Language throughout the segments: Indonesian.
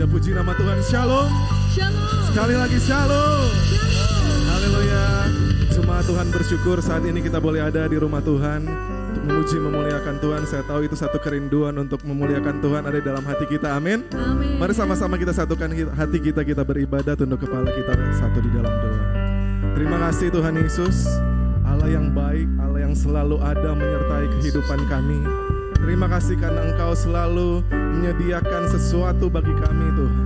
puji nama Tuhan. Shalom. Sekali lagi shalom. Haleluya. Jemaat Tuhan bersyukur saat ini kita boleh ada di rumah Tuhan untuk memuji memuliakan Tuhan. Saya tahu itu satu kerinduan untuk memuliakan Tuhan ada di dalam hati kita. Amin. Mari sama-sama kita satukan hati kita, kita beribadah, tunduk kepala kita satu di dalam doa. Terima kasih Tuhan Yesus, Allah yang baik, Allah yang selalu ada menyertai kehidupan kami. Terima kasih karena Engkau selalu menyediakan sesuatu bagi kami Tuhan.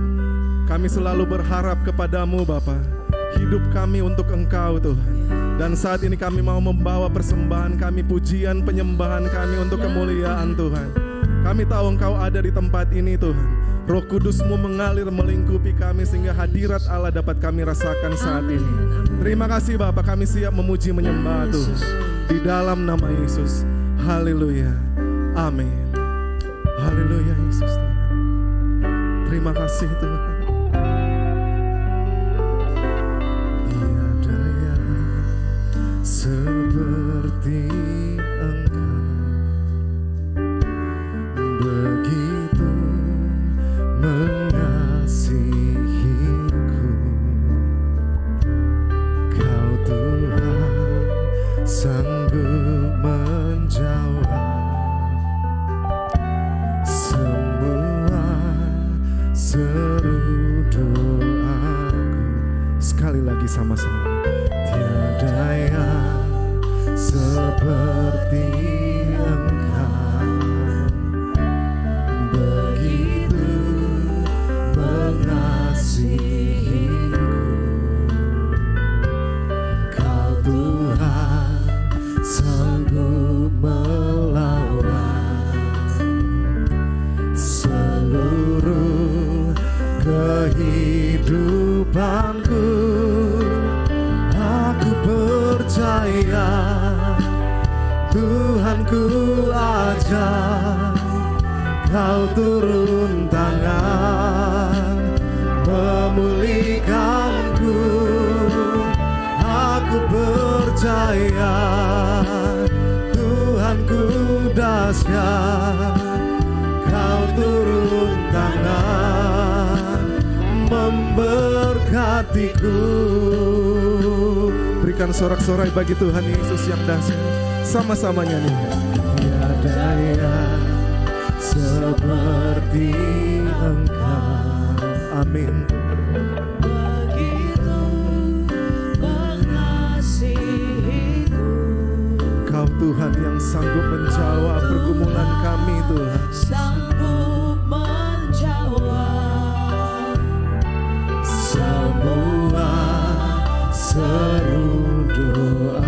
Kami selalu berharap kepadamu Bapa. Hidup kami untuk Engkau Tuhan. Dan saat ini kami mau membawa persembahan kami, pujian, penyembahan kami untuk kemuliaan Tuhan. Kami tahu Engkau ada di tempat ini Tuhan. Roh Kudus-Mu mengalir melingkupi kami sehingga hadirat Allah dapat kami rasakan saat ini. Terima kasih Bapa, kami siap memuji menyembah Tuhan. Di dalam nama Yesus. Haleluya. Amin. Haleluya Yesus Tuhan. Terima kasih Tuhan. Tiada yang seperti Engkau, begitu mengasihiku. Kau Tuhan sanggup menjawab seru doaku. Sekali lagi sama-sama. Tiada yang seperti Engkau, begitu mengasihiku. Kau Tuhan sanggup melawan seluruh kehidupanku. Aku percaya Tuhanku ajar, Kau turun tangan memulihkanku. Aku percaya Tuhanku dahsyat, Kau turun tangan memberkatiku. Berikan sorak-sorai bagi Tuhan Yesus yang dahsyat. Sama-sama nyanyikan. Tiada yang seperti Engkau. Amin. Begitu mengasihiku. Kau Tuhan yang sanggup menjawab pergumulan kami Tuhan. Sanggup menjawab semua seru doa.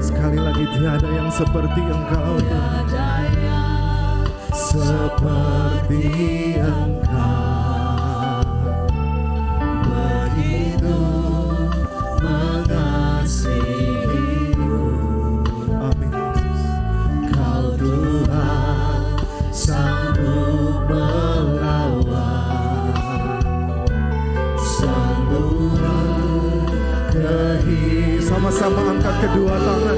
Sekali lagi tiada yang seperti Engkau Tuhan. tiada yang Seperti Engkau, begitu mengasihiku. amin Yesus. Kau Tuhan sanggup melawan seluruh kehidupan. Sama-sama angkat kedua tangan.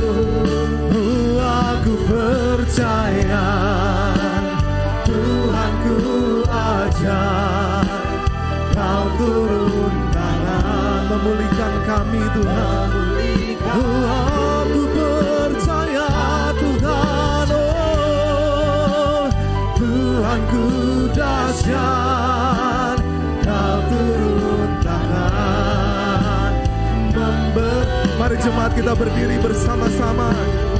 Aku percaya Tuhanku ajar, Kau turun tangan memulihkan kami Tuhan. Aku percaya Tuhan, oh Tuhanku dahsyat, Kau turun tangan Mari jemaat kita berdiri bersama-sama.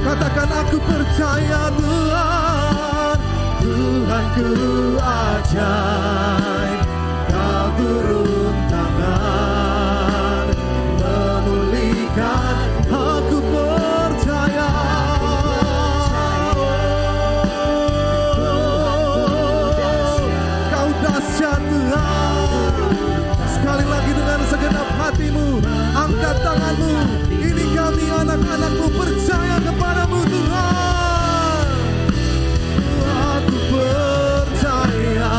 Katakan aku percaya Tuhan, Tuhanku ajaib, Kau turun tangan memulihkan. Aku percaya Kau dahsyat Tuhan. Sekali lagi dengan segenap hatimu, angkat tanganmu. Ini kami anak-anakmu percaya kepadamu Tuhan. Aku percaya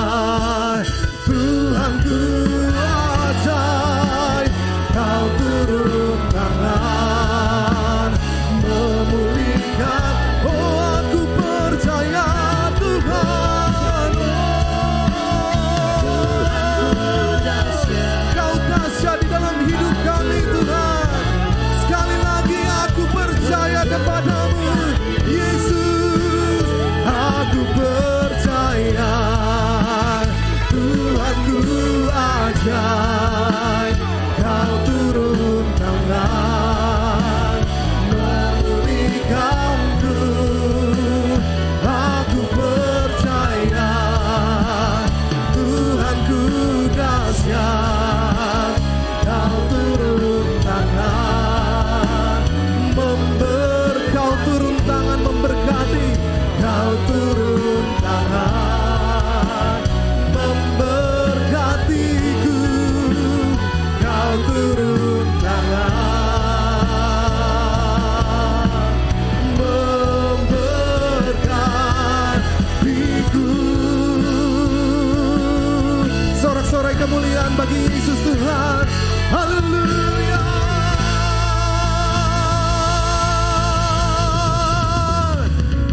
turun tangan memberkatiku, Kau turun tangan memberkatiku. Sorak-sorai kemuliaan bagi Yesus Tuhan. Haleluya.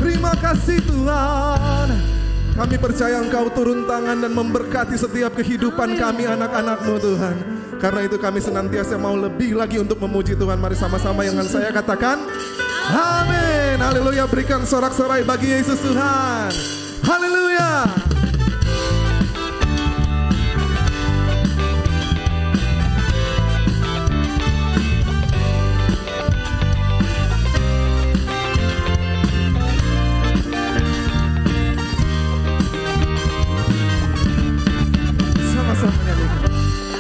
Terima kasih Tuhan. Kami percaya Engkau turun tangan dan memberkati setiap kehidupan kami anak-anak-Mu Tuhan. Karena itu kami senantiasa mau lebih lagi untuk memuji Tuhan. Mari sama-sama yang saya katakan amin. Haleluya. Berikan sorak-sorai bagi Yesus Tuhan. Haleluya.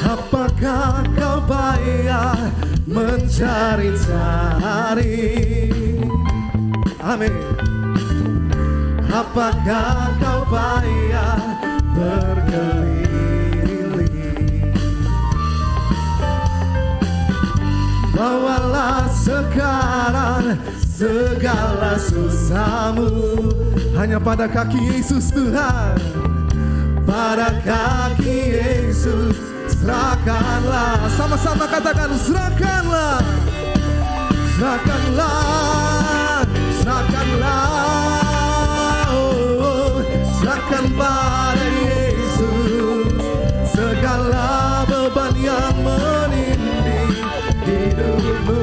Apakah kau payah mencari-cari? Amin. Apakah kau payah berkeliling? Bawalah sekarang segala susahmu hanya pada kaki Yesus Tuhan. Pada kaki Yesus serahkanlah. Sama-sama katakan serahkanlah. Serahkanlah. Serahkanlah. Oh, serahkan pada Yesus segala beban yang menindih hidupmu.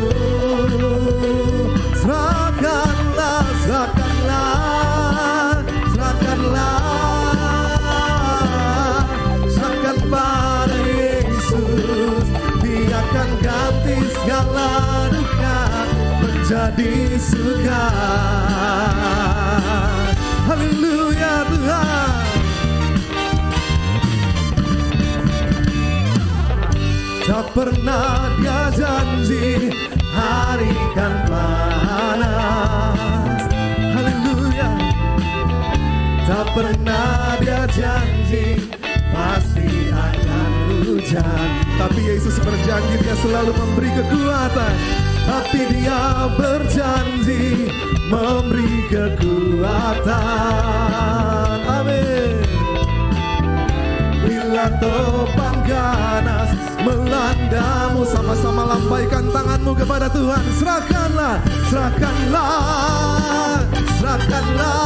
Serahkanlah. Serahkanlah. Serahkanlah. Serahkan pada Yesus, Dia akan ganti segala duka menjadi suka. Haleluya Tuhan. Tak pernah Dia janji hari kan panas. Haleluya. Tak pernah Dia janji pasti akan hujan. Tapi Yesus berjanji Dia selalu memberi kekuatan. Tapi Dia berjanji memberi kekuatan. Amin. Bila topang ganas melandamu, sama-sama lambaikan tanganmu kepada Tuhan. Serahkanlah. Serahkanlah. Serahkanlah.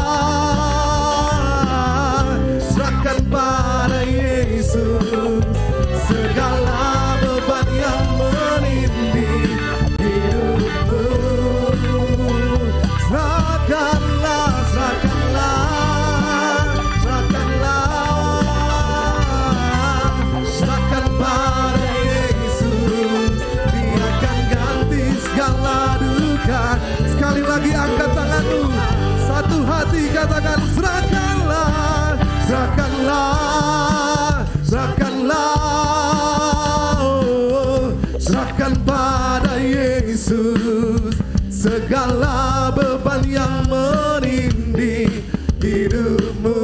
Serahkan pada Yesus segala beban yang menindih hidupmu. Serahkanlah. Serahkanlah. Serahkanlah. Serahkan pada Yesus, Dia akan ganti segala duka. Sekali lagi angkat tanganmu, satu hati katakan serahkanlah. Serahkanlah. Serahkanlah. Oh, serahkan pada Yesus segala beban yang menindih hidupmu.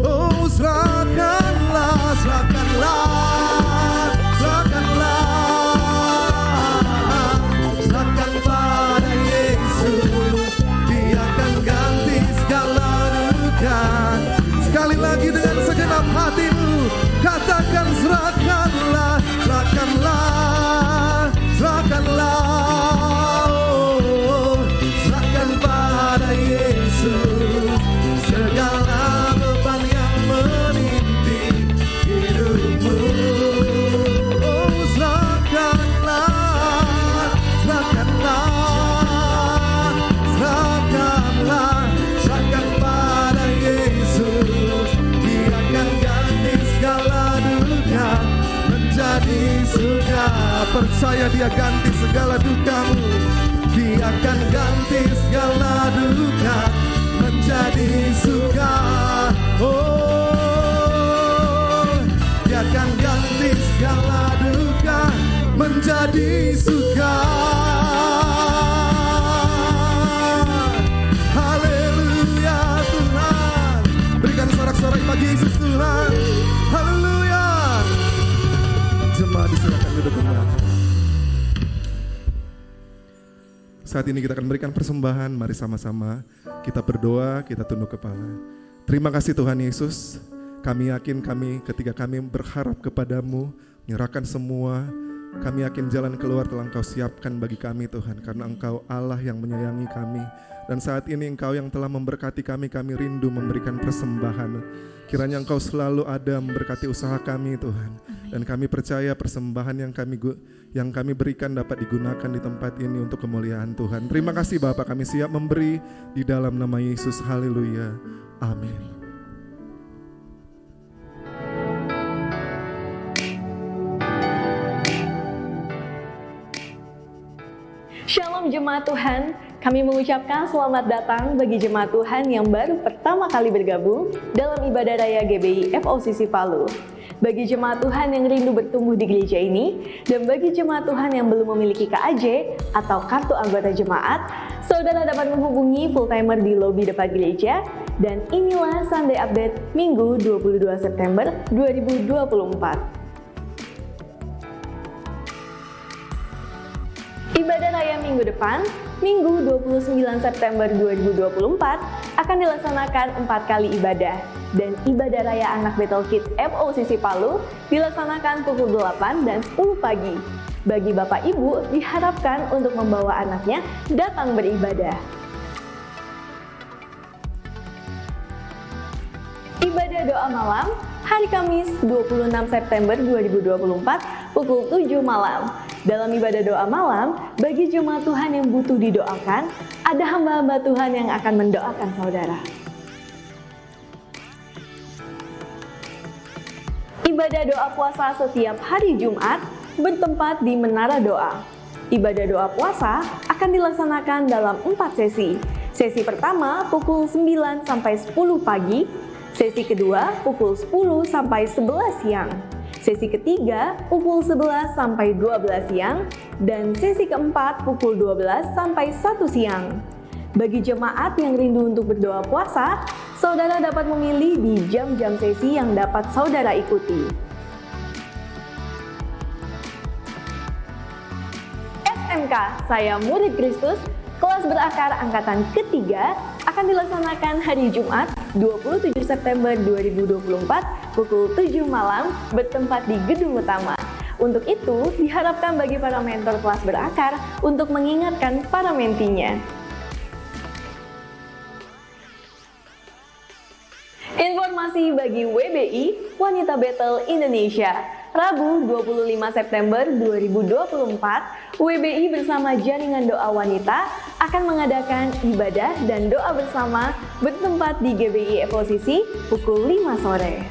Oh, serahkanlah. Serahkanlah. Serahkanlah. Serahkan pada Yesus, Dia akan ganti segala duka. Sekali lagi dengan segenap hatimu katakan serahkanlah. Serahkanlah. Serahkanlah. Oh, serahkan pada Yesus segala beban yang menindih hidupmu. Oh, serahkanlah. Serahkanlah. Serahkanlah. Serahkan pada Yesus, Dia akan ganti segala duka menjadi suka. Percaya Dia ganti segala dukamu. Dia akan ganti segala duka menjadi suka. Oh, Dia akan ganti segala duka menjadi suka. Haleluya. Saat ini kita akan berikan persembahan, mari sama-sama kita berdoa, kita tunduk kepala. Terima kasih Tuhan Yesus, kami yakin ketika kami berharap kepadamu, menyerahkan semua, kami yakin jalan keluar telah Engkau siapkan bagi kami Tuhan, karena Engkau Allah yang menyayangi kami. Dan saat ini Engkau yang telah memberkati kami rindu memberikan persembahan. Kiranya Engkau selalu ada memberkati usaha kami Tuhan. Dan kami percaya persembahan yang kami berikan dapat digunakan di tempat ini untuk kemuliaan Tuhan. Terima kasih Bapa, kami siap memberi di dalam nama Yesus. Haleluya. Amin. Shalom jemaat Tuhan, kami mengucapkan selamat datang bagi jemaat Tuhan yang baru pertama kali bergabung dalam ibadah raya GBI FOCC Palu. Bagi jemaat Tuhan yang rindu bertumbuh di gereja ini, dan bagi jemaat Tuhan yang belum memiliki KAJ atau kartu anggota jemaat, saudara dapat menghubungi full timer di lobi depan gereja. Dan inilah Sunday Update Minggu 22 September 2024. Ibadah raya minggu depan, Minggu 29 September 2024, akan dilaksanakan 4 kali ibadah. Dan ibadah raya anak Bethel Kids FOCC Palu dilaksanakan pukul 8 dan 10 pagi. Bagi Bapak Ibu, diharapkan untuk membawa anaknya datang beribadah. Ibadah doa malam, hari Kamis 26 September 2024, pukul 7 malam. Dalam ibadah doa malam, bagi jemaat Tuhan yang butuh didoakan, ada hamba-hamba Tuhan yang akan mendoakan saudara. Ibadah doa puasa setiap hari Jumat bertempat di Menara Doa. Ibadah doa puasa akan dilaksanakan dalam 4 sesi. Sesi pertama pukul 9 sampai 10 pagi, sesi kedua pukul 10 sampai 11 siang. Sesi ketiga pukul 11 sampai 12 siang, dan sesi keempat pukul 12 sampai 1 siang. Bagi jemaat yang rindu untuk berdoa puasa, saudara dapat memilih di jam-jam sesi yang dapat saudara ikuti. SMK Saya Murid Kristus, kelas berakar angkatan ketiga, akan dilaksanakan hari Jumat 27 September 2024 pukul 7 malam bertempat di gedung utama. Untuk itu, diharapkan bagi para mentor kelas berakar untuk mengingatkan para mentinya. Informasi bagi WBI Wanita Bethel Indonesia. Rabu 25 September 2024, WBI bersama Jaringan Doa Wanita akan mengadakan ibadah dan doa bersama bertempat di GBI FOCC pukul 5 sore.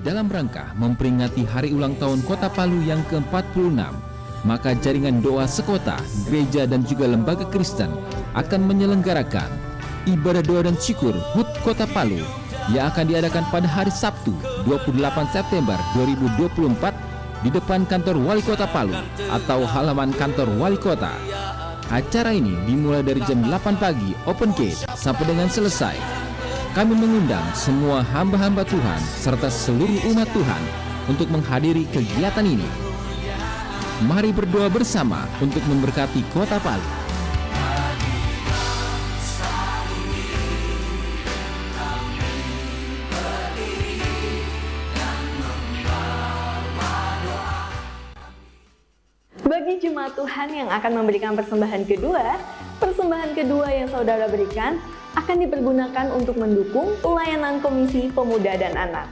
Dalam rangka memperingati hari ulang tahun Kota Palu yang ke-46, maka Jaringan Doa Sekota, gereja dan juga lembaga Kristen akan menyelenggarakan ibadah doa dan syukur HUT Kota Palu yang akan diadakan pada hari Sabtu 28 September 2024 di depan kantor Wali Kota Palu atau halaman kantor Wali Kota. Acara ini dimulai dari jam 8 pagi open gate sampai dengan selesai. Kami mengundang semua hamba-hamba Tuhan serta seluruh umat Tuhan untuk menghadiri kegiatan ini. Mari berdoa bersama untuk memberkati Kota Palu. Bagi jemaat Tuhan yang akan memberikan persembahan kedua yang saudara berikan akan dipergunakan untuk mendukung pelayanan Komisi Pemuda dan Anak.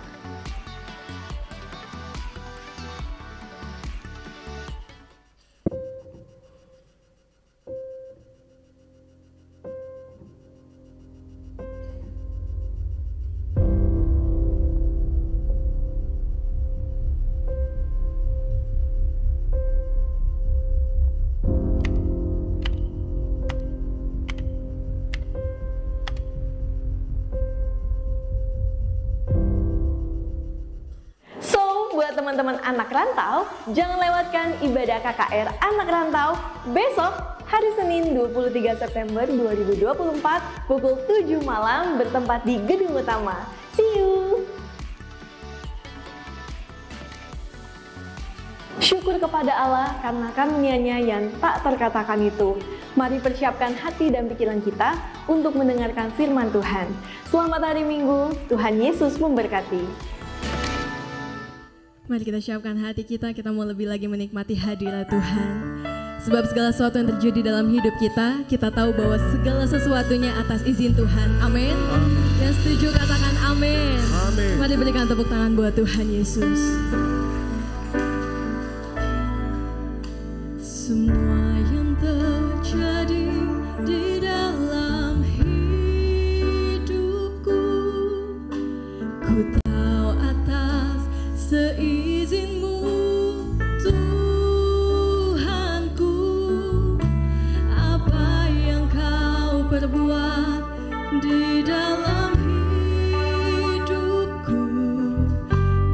teman-teman anak rantau, jangan lewatkan ibadah KKR anak rantau besok hari Senin 23 September 2024 pukul 7 malam bertempat di gedung utama. See you! Syukur kepada Allah karena karunia-Nya yang tak terkatakan itu. Mari persiapkan hati dan pikiran kita untuk mendengarkan firman Tuhan. Selamat hari Minggu, Tuhan Yesus memberkati. Mari kita siapkan hati kita mau lebih lagi menikmati hadirat Tuhan. Sebab segala sesuatu yang terjadi dalam hidup kita tahu bahwa segala sesuatunya atas izin Tuhan. Amin. Yang setuju katakan amin. Amin. Mari berikan tepuk tangan buat Tuhan Yesus. Semua yang terjadi di dalam hidupku, ku tahu atas seizin-Mu Tuhanku. Apa yang Kau perbuat di dalam hidupku,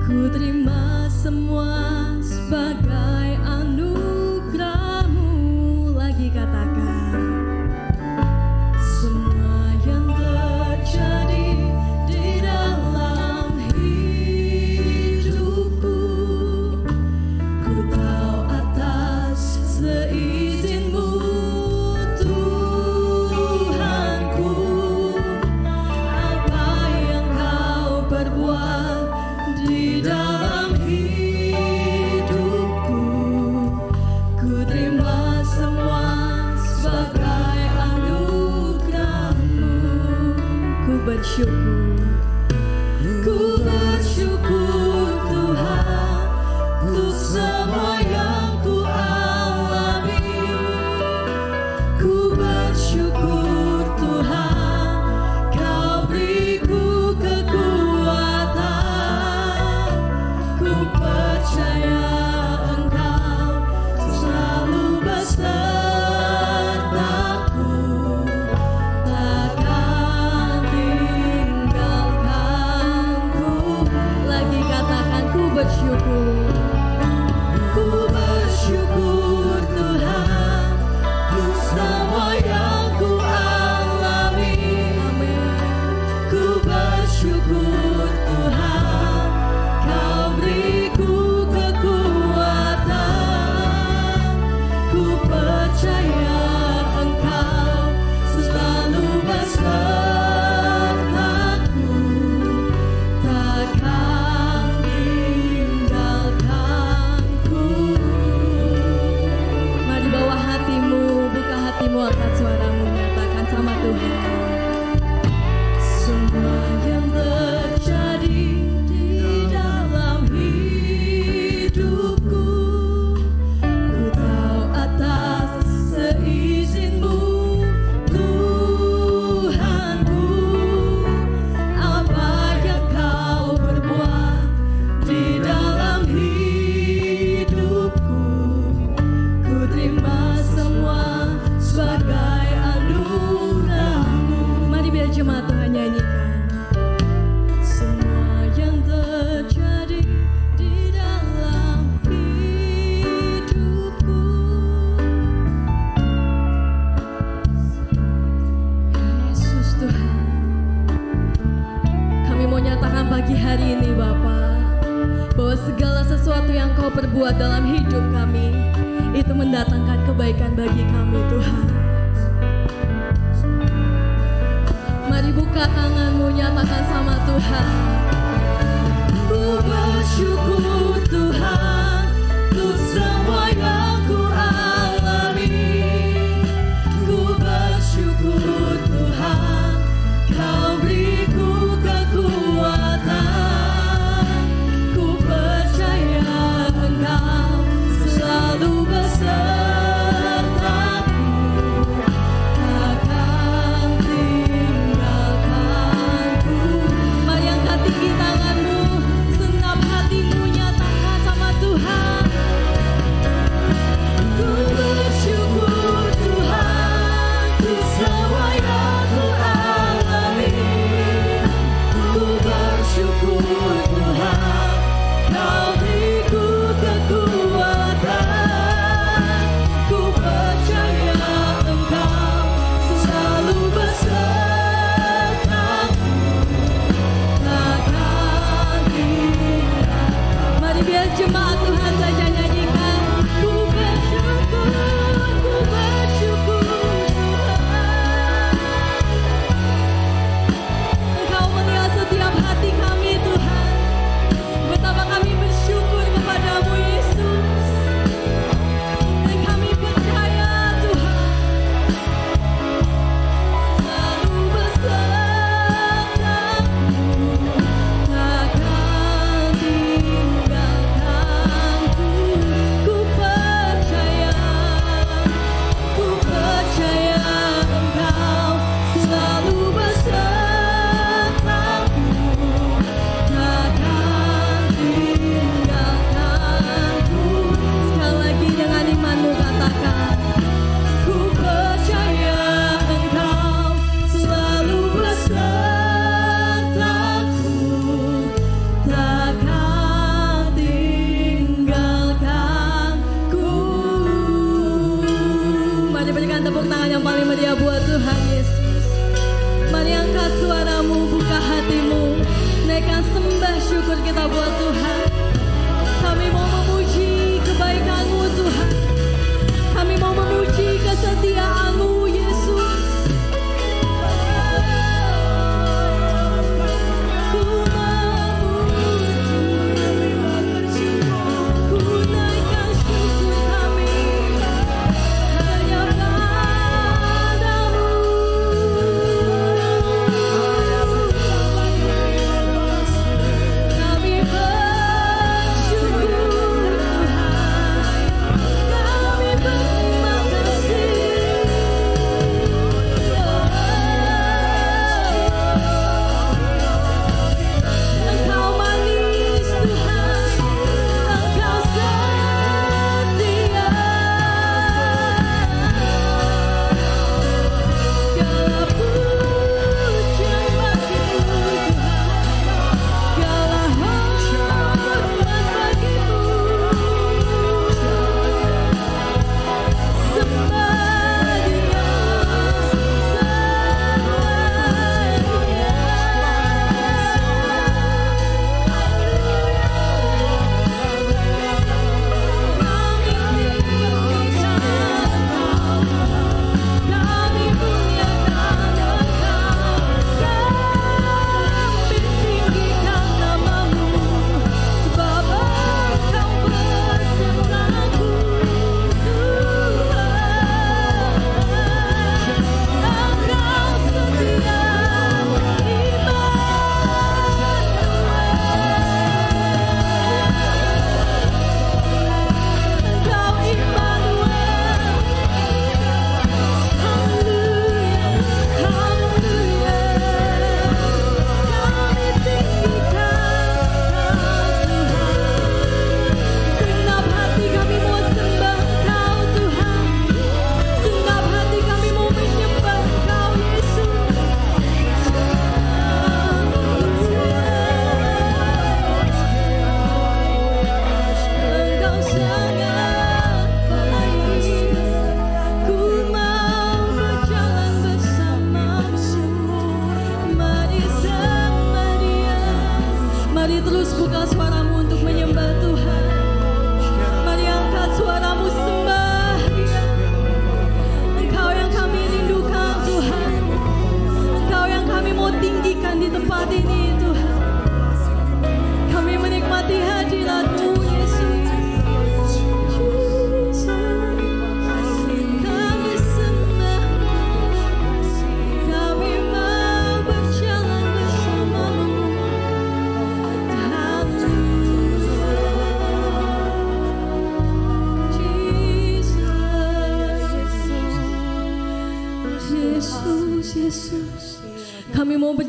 ku terima semua sebagai anugerah-Mu. Lagi katakan, semua yang terjadi di dalam hidupku, ku tahu atas seizin-Mu Tuhanku. Apa yang Kau perbuat di dalam hidupku, ku terima semua sebagai anugerah-Mu. Ku bersyukur Tuhan untuk semua yang ku alami. Ku bersyukur Tuhan, Kau beriku kekuatan. Ku percaya Engkau selalu besertaku, takkan tinggalkanku. Lagi katakan, ku bersyukur Tuhan untuk semua yang ku alami. Amin. Ku bersyukur Tuhan, Kau beriku kekuatan. Ku percaya Engkau selalu besertaku, takkan tinggalkanku. Mari bawa hatimu, buka hatimu, angkat suaramu, nyatakan sama Tuhan. Semua yang terjadi di dalam hidupku, ku tahu atas seizin-Mu Tuhanku. Apa yang Kau perbuat di dalam hidupku, ku terima semua sebagai anugerah-Mu. Mari biar jemaat Tuhan nyanyikan. Semua yang terjadi di dalam hidupku, Yesus Tuhan, kami mau nyatakan pagi hari ini Bapa, bahwa segala sesuatu yang Kau perbuat dalam hidup kami itu mendatangkan kebaikan bagi kami Tuhan. Mari buka tanganmu, nyatakan sama Tuhan. Ku bersyukur Tuhan untuk semua yang ku alami. Ku bersyukur Tuhan, Kau beriku kekuatan. Ku percaya Engkau selalu besertaku, takkan tinggalkanku. Mari angkat tinggi tanganmu, senam hatimu, nyatakan sama Tuhan.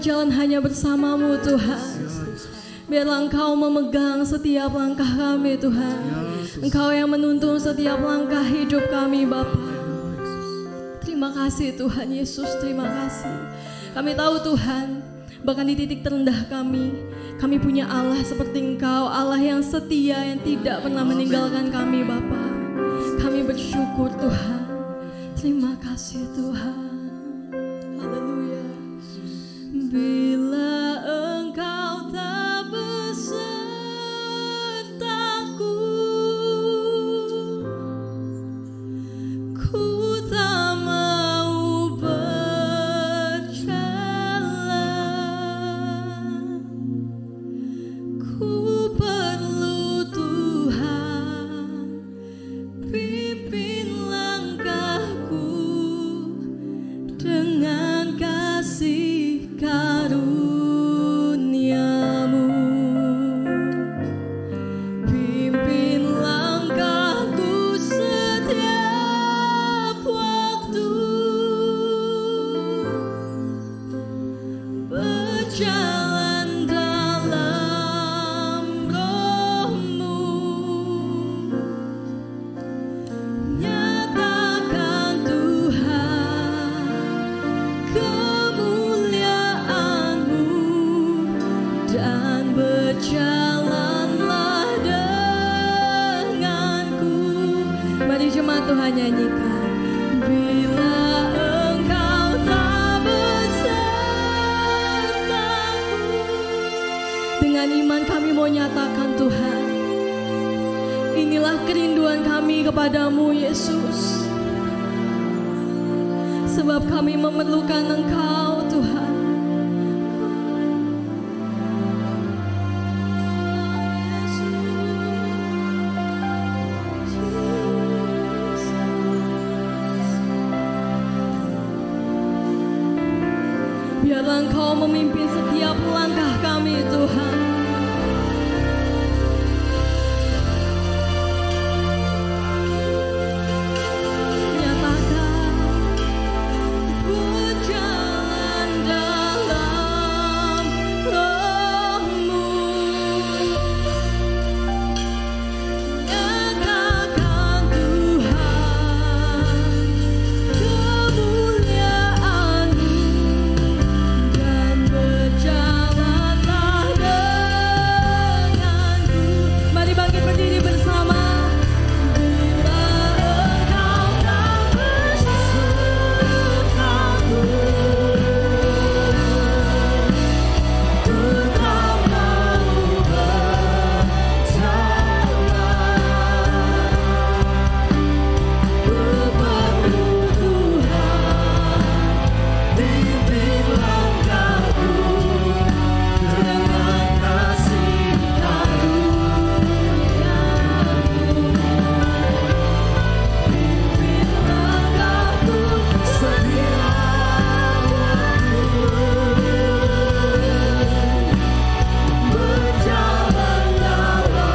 berjalan hanya bersama-Mu Tuhan. Biarlah Engkau memegang setiap langkah kami Tuhan. Engkau yang menuntun setiap langkah hidup kami Bapa. Terima kasih Tuhan Yesus, terima kasih. Kami tahu Tuhan, bahkan di titik terendah kami punya Allah seperti Engkau, Allah yang setia, yang tidak pernah meninggalkan kami Bapa. Kami bersyukur Tuhan. Terima kasih Tuhan. Haleluya. Bila Engkau tak besertaku, ku tak mau berjalan. Ku perlu Tuhan, pimpin langkahku dengan kasih karunia-Mu. Pimpin langkahku setiap waktu, berjalan dalam Roh-Mu. Nyatakan Tuhan kemuliaan-Mu dan berjalanlah denganku. Mari jemaat Tuhan nyanyikan. Bila Engkau tak besertaku, dengan iman kami mau nyatakan Tuhan, inilah kerinduan kami kepadamu Yesus. Sebab kami memerlukan Engkau Tuhan. Biarlah Engkau memimpin setiap langkah kami Tuhan. Nyatakan berjalan dalam Roh-Mu. Nyatakan Tuhan kemuliaan-Mu dan berjalanlah denganku. Mari bangkit berdiri bersama. Bila Engkau tak besertaku, ku tak mau berjalan. Ku perlu Tuhan, pimpin langkahku dengan kasih karunia-Mu. Pimpin langkahku setiap waktu, berjalan dalam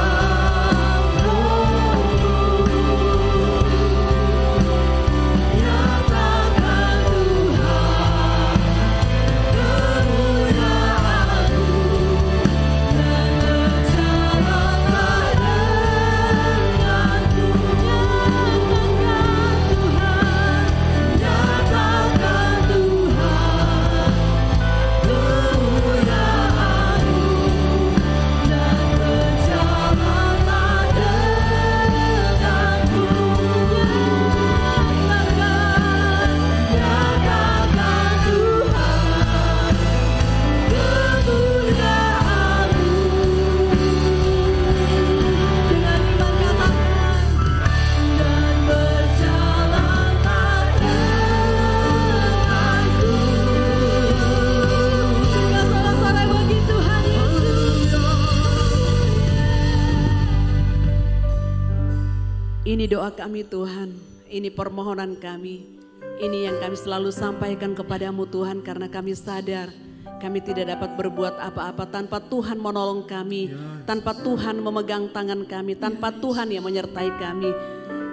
Roh-Mu. Nyatakan Tuhan kemuliaan-Mu dan berjalanlah denganku. Nyatakan Tuhan kemuliaan-Mu dan berjalanlah denganku. Nyatakan Tuhan kemuliaan-Mu. Dengan iman katakan, dan berjalanlah denganku. Dengan sorak-sorai bagi Tuhan Yesus. Ini doa kami Tuhan, ini permohonan kami, ini yang kami selalu sampaikan kepadamu Tuhan, karena kami sadar kami tidak dapat berbuat apa-apa tanpa Tuhan menolong kami, tanpa Tuhan memegang tangan kami, tanpa Tuhan yang menyertai kami.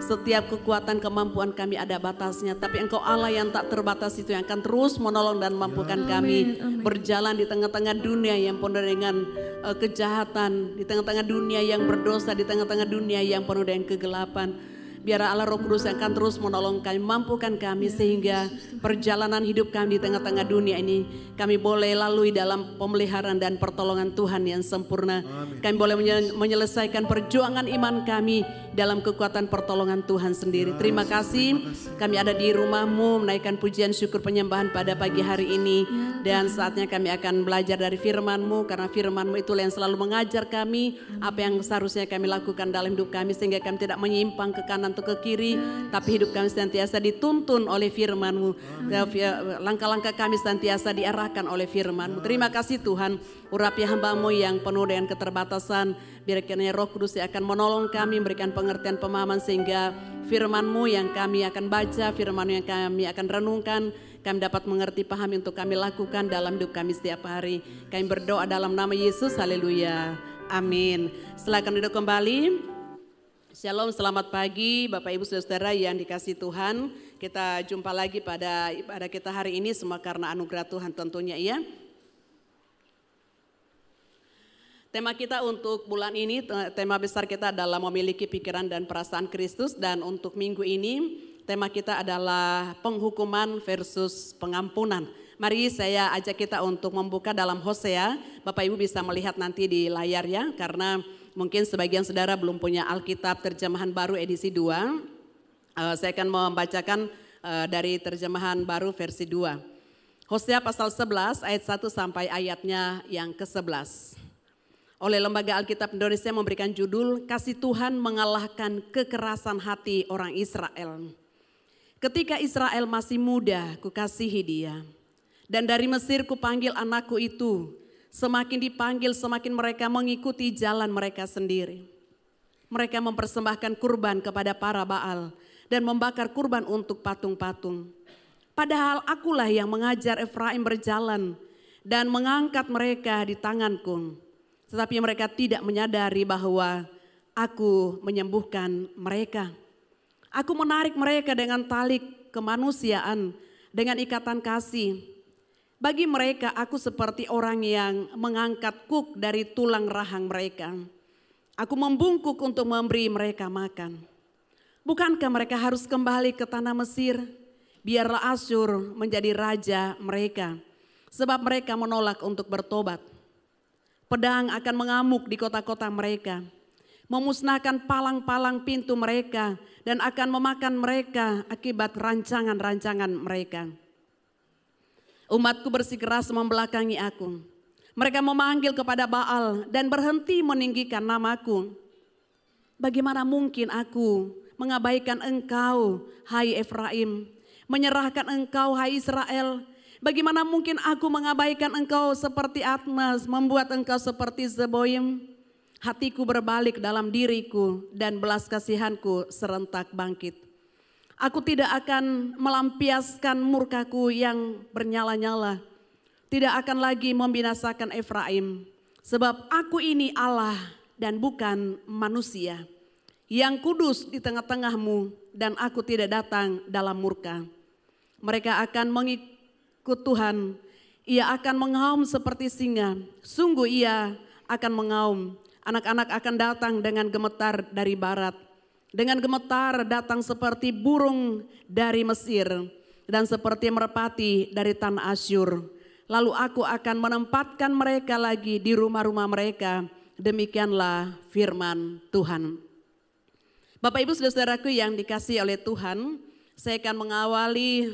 Setiap kekuatan kemampuan kami ada batasnya, tapi Engkau Allah yang tak terbatas itu yang akan terus menolong dan mampukan kami berjalan di tengah-tengah dunia yang penuh dengan kejahatan, di tengah-tengah dunia yang berdosa, di tengah-tengah dunia yang penuh dengan kegelapan. Biar Allah Roh Kudus yang akan terus menolong kami, mampukan kami sehingga perjalanan hidup kami di tengah-tengah dunia ini kami boleh lalui dalam pemeliharaan dan pertolongan Tuhan yang sempurna. Kami boleh menyelesaikan perjuangan iman kami dalam kekuatan pertolongan Tuhan sendiri. Terima kasih kami ada di rumah-Mu menaikkan pujian syukur penyembahan pada pagi hari ini. Dan saatnya kami akan belajar dari firman-Mu, karena firman-Mu itulah yang selalu mengajar kami apa yang seharusnya kami lakukan dalam hidup kami, sehingga kami tidak menyimpang ke kanan atau ke kiri, tapi hidup kami senantiasa dituntun oleh firman-Mu. Langkah-langkah kami senantiasa diarahkan oleh firman-Mu. Terima kasih Tuhan, urapi hamba-Mu yang penuh dengan keterbatasan, biar kiranya Roh Kudus yang akan menolong kami, memberikan pengertian pemahaman sehingga firman-Mu yang kami akan baca, firman-Mu yang kami akan renungkan, kami dapat mengerti, pahami untuk kami lakukan dalam hidup kami setiap hari. Kami berdoa dalam nama Yesus, haleluya, amin. Silakan duduk kembali. Shalom, selamat pagi Bapak Ibu Saudara yang dikasihi Tuhan. Kita jumpa lagi pada ibadah kita hari ini, semua karena anugerah Tuhan tentunya ya. Tema kita untuk bulan ini, tema besar kita adalah memiliki pikiran dan perasaan Kristus. Dan untuk minggu ini tema kita adalah penghukuman versus pengampunan. Mari saya ajak kita untuk membuka dalam Hosea. Bapak Ibu bisa melihat nanti di layar ya, karena mungkin sebagian saudara belum punya Alkitab terjemahan baru edisi 2. Saya akan membacakan dari terjemahan baru versi 2. Hosea pasal 11 ayat 1 sampai ayatnya yang ke-11. Oleh Lembaga Alkitab Indonesia memberikan judul Kasih Tuhan Mengalahkan Kekerasan Hati Orang Israel. Ketika Israel masih muda, kukasihi dia. Dan dari Mesir kupanggil anakku itu. Semakin dipanggil, semakin mereka mengikuti jalan mereka sendiri. Mereka mempersembahkan kurban kepada para Baal dan membakar kurban untuk patung-patung. Padahal akulah yang mengajar Efraim berjalan dan mengangkat mereka di tanganku. Tetapi mereka tidak menyadari bahwa aku menyembuhkan mereka. Aku menarik mereka dengan tali kemanusiaan, dengan ikatan kasih. Bagi mereka aku seperti orang yang mengangkat kuk dari tulang rahang mereka. Aku membungkuk untuk memberi mereka makan. Bukankah mereka harus kembali ke tanah Mesir? Biarlah Asyur menjadi raja mereka, sebab mereka menolak untuk bertobat. Pedang akan mengamuk di kota-kota mereka, memusnahkan palang-palang pintu mereka, dan akan memakan mereka akibat rancangan-rancangan mereka. Umatku bersikeras membelakangi aku. Mereka memanggil kepada Baal dan berhenti meninggikan namaku. Bagaimana mungkin aku mengabaikan engkau, hai Efraim, menyerahkan engkau, hai Israel? Bagaimana mungkin aku mengabaikan engkau seperti Atmas, membuat engkau seperti Zeboim? Hatiku berbalik dalam diriku dan belas kasihanku serentak bangkit. Aku tidak akan melampiaskan murkaku yang bernyala-nyala. Tidak akan lagi membinasakan Efraim. Sebab aku ini Allah dan bukan manusia. Yang kudus di tengah-tengahmu dan aku tidak datang dalam murka. Mereka akan mengikut Tuhan, ia akan mengaum seperti singa, sungguh ia akan mengaum. Anak-anak akan datang dengan gemetar dari barat, dengan gemetar datang seperti burung dari Mesir dan seperti merpati dari tanah Asyur. Lalu aku akan menempatkan mereka lagi di rumah-rumah mereka. Demikianlah firman Tuhan. Bapak Ibu saudaraku yang dikasihi oleh Tuhan, saya akan mengawali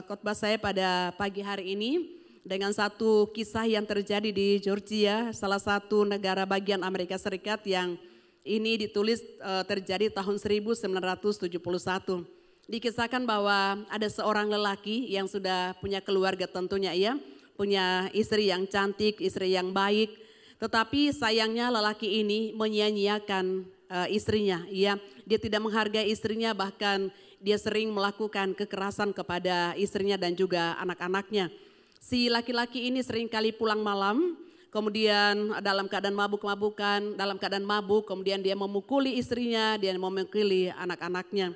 khotbah saya pada pagi hari ini dengan satu kisah yang terjadi di Georgia, salah satu negara bagian Amerika Serikat yang ini ditulis terjadi tahun 1971. Dikisahkan bahwa ada seorang lelaki yang sudah punya keluarga tentunya ya, punya istri yang cantik, istri yang baik, tetapi sayangnya lelaki ini menyia-nyiakan istrinya, ya. Dia tidak menghargai istrinya, bahkan dia sering melakukan kekerasan kepada istrinya dan juga anak-anaknya. Si laki-laki ini seringkali pulang malam, kemudian dalam keadaan mabuk-mabukan, dalam keadaan mabuk, kemudian dia memukuli istrinya, dia memukuli anak-anaknya.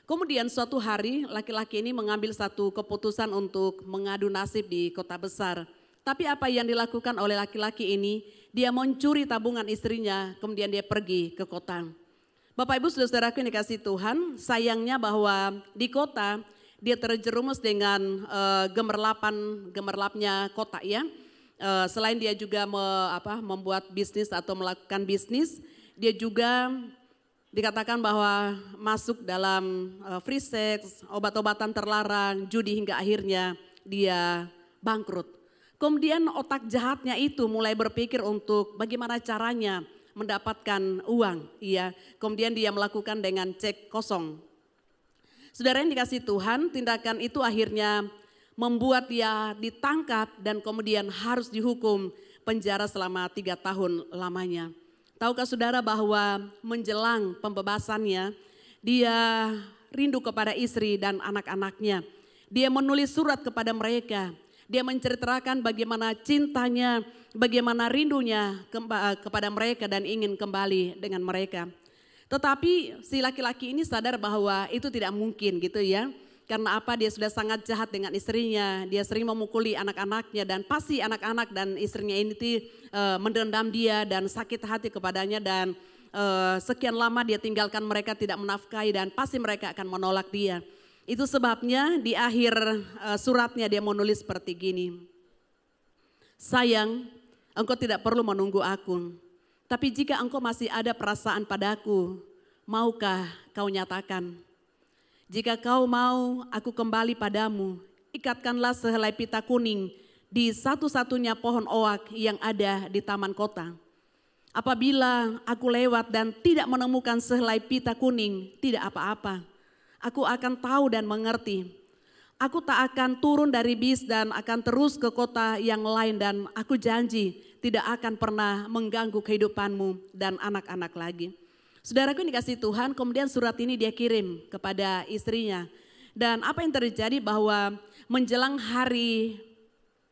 Kemudian suatu hari laki-laki ini mengambil satu keputusan untuk mengadu nasib di kota besar. Tapi apa yang dilakukan oleh laki-laki ini, dia mencuri tabungan istrinya, kemudian dia pergi ke kota. Bapak Ibu Saudara-saudaraku yang dikasihi Tuhan, sayangnya bahwa di kota dia terjerumus dengan gemerlapnya kota ya. Selain dia juga membuat bisnis atau melakukan bisnis, dia juga dikatakan bahwa masuk dalam free sex, obat-obatan terlarang, judi hingga akhirnya dia bangkrut. Kemudian otak jahatnya itu mulai berpikir untuk bagaimana caranya mendapatkan uang. Ya. Kemudian dia melakukan dengan cek kosong. Saudara yang dikasihi Tuhan, tindakan itu akhirnya membuat dia ditangkap dan kemudian harus dihukum penjara selama 3 tahun lamanya. Tahukah saudara bahwa menjelang pembebasannya, dia rindu kepada istri dan anak-anaknya. Dia menulis surat kepada mereka. Dia menceritakan bagaimana cintanya, bagaimana rindunya kepada mereka dan ingin kembali dengan mereka. Tetapi si laki-laki ini sadar bahwa itu tidak mungkin gitu ya. Karena apa? Dia sudah sangat jahat dengan istrinya, dia sering memukuli anak-anaknya dan pasti anak-anak dan istrinya ini mendendam dia dan sakit hati kepadanya dan sekian lama dia tinggalkan mereka tidak menafkahi dan pasti mereka akan menolak dia. Itu sebabnya di akhir suratnya dia menulis seperti gini. Sayang, engkau tidak perlu menunggu aku, tapi jika engkau masih ada perasaan padaku, maukah kau nyatakan? Jika kau mau aku kembali padamu, ikatkanlah sehelai pita kuning di satu-satunya pohon oak yang ada di taman kota. Apabila aku lewat dan tidak menemukan sehelai pita kuning, tidak apa-apa. Aku akan tahu dan mengerti. Aku tak akan turun dari bis dan akan terus ke kota yang lain dan aku janji tidak akan pernah mengganggu kehidupanmu dan anak-anak lagi. Saudaraku yang dikasihi Tuhan, kemudian surat ini dia kirim kepada istrinya. Dan apa yang terjadi bahwa menjelang hari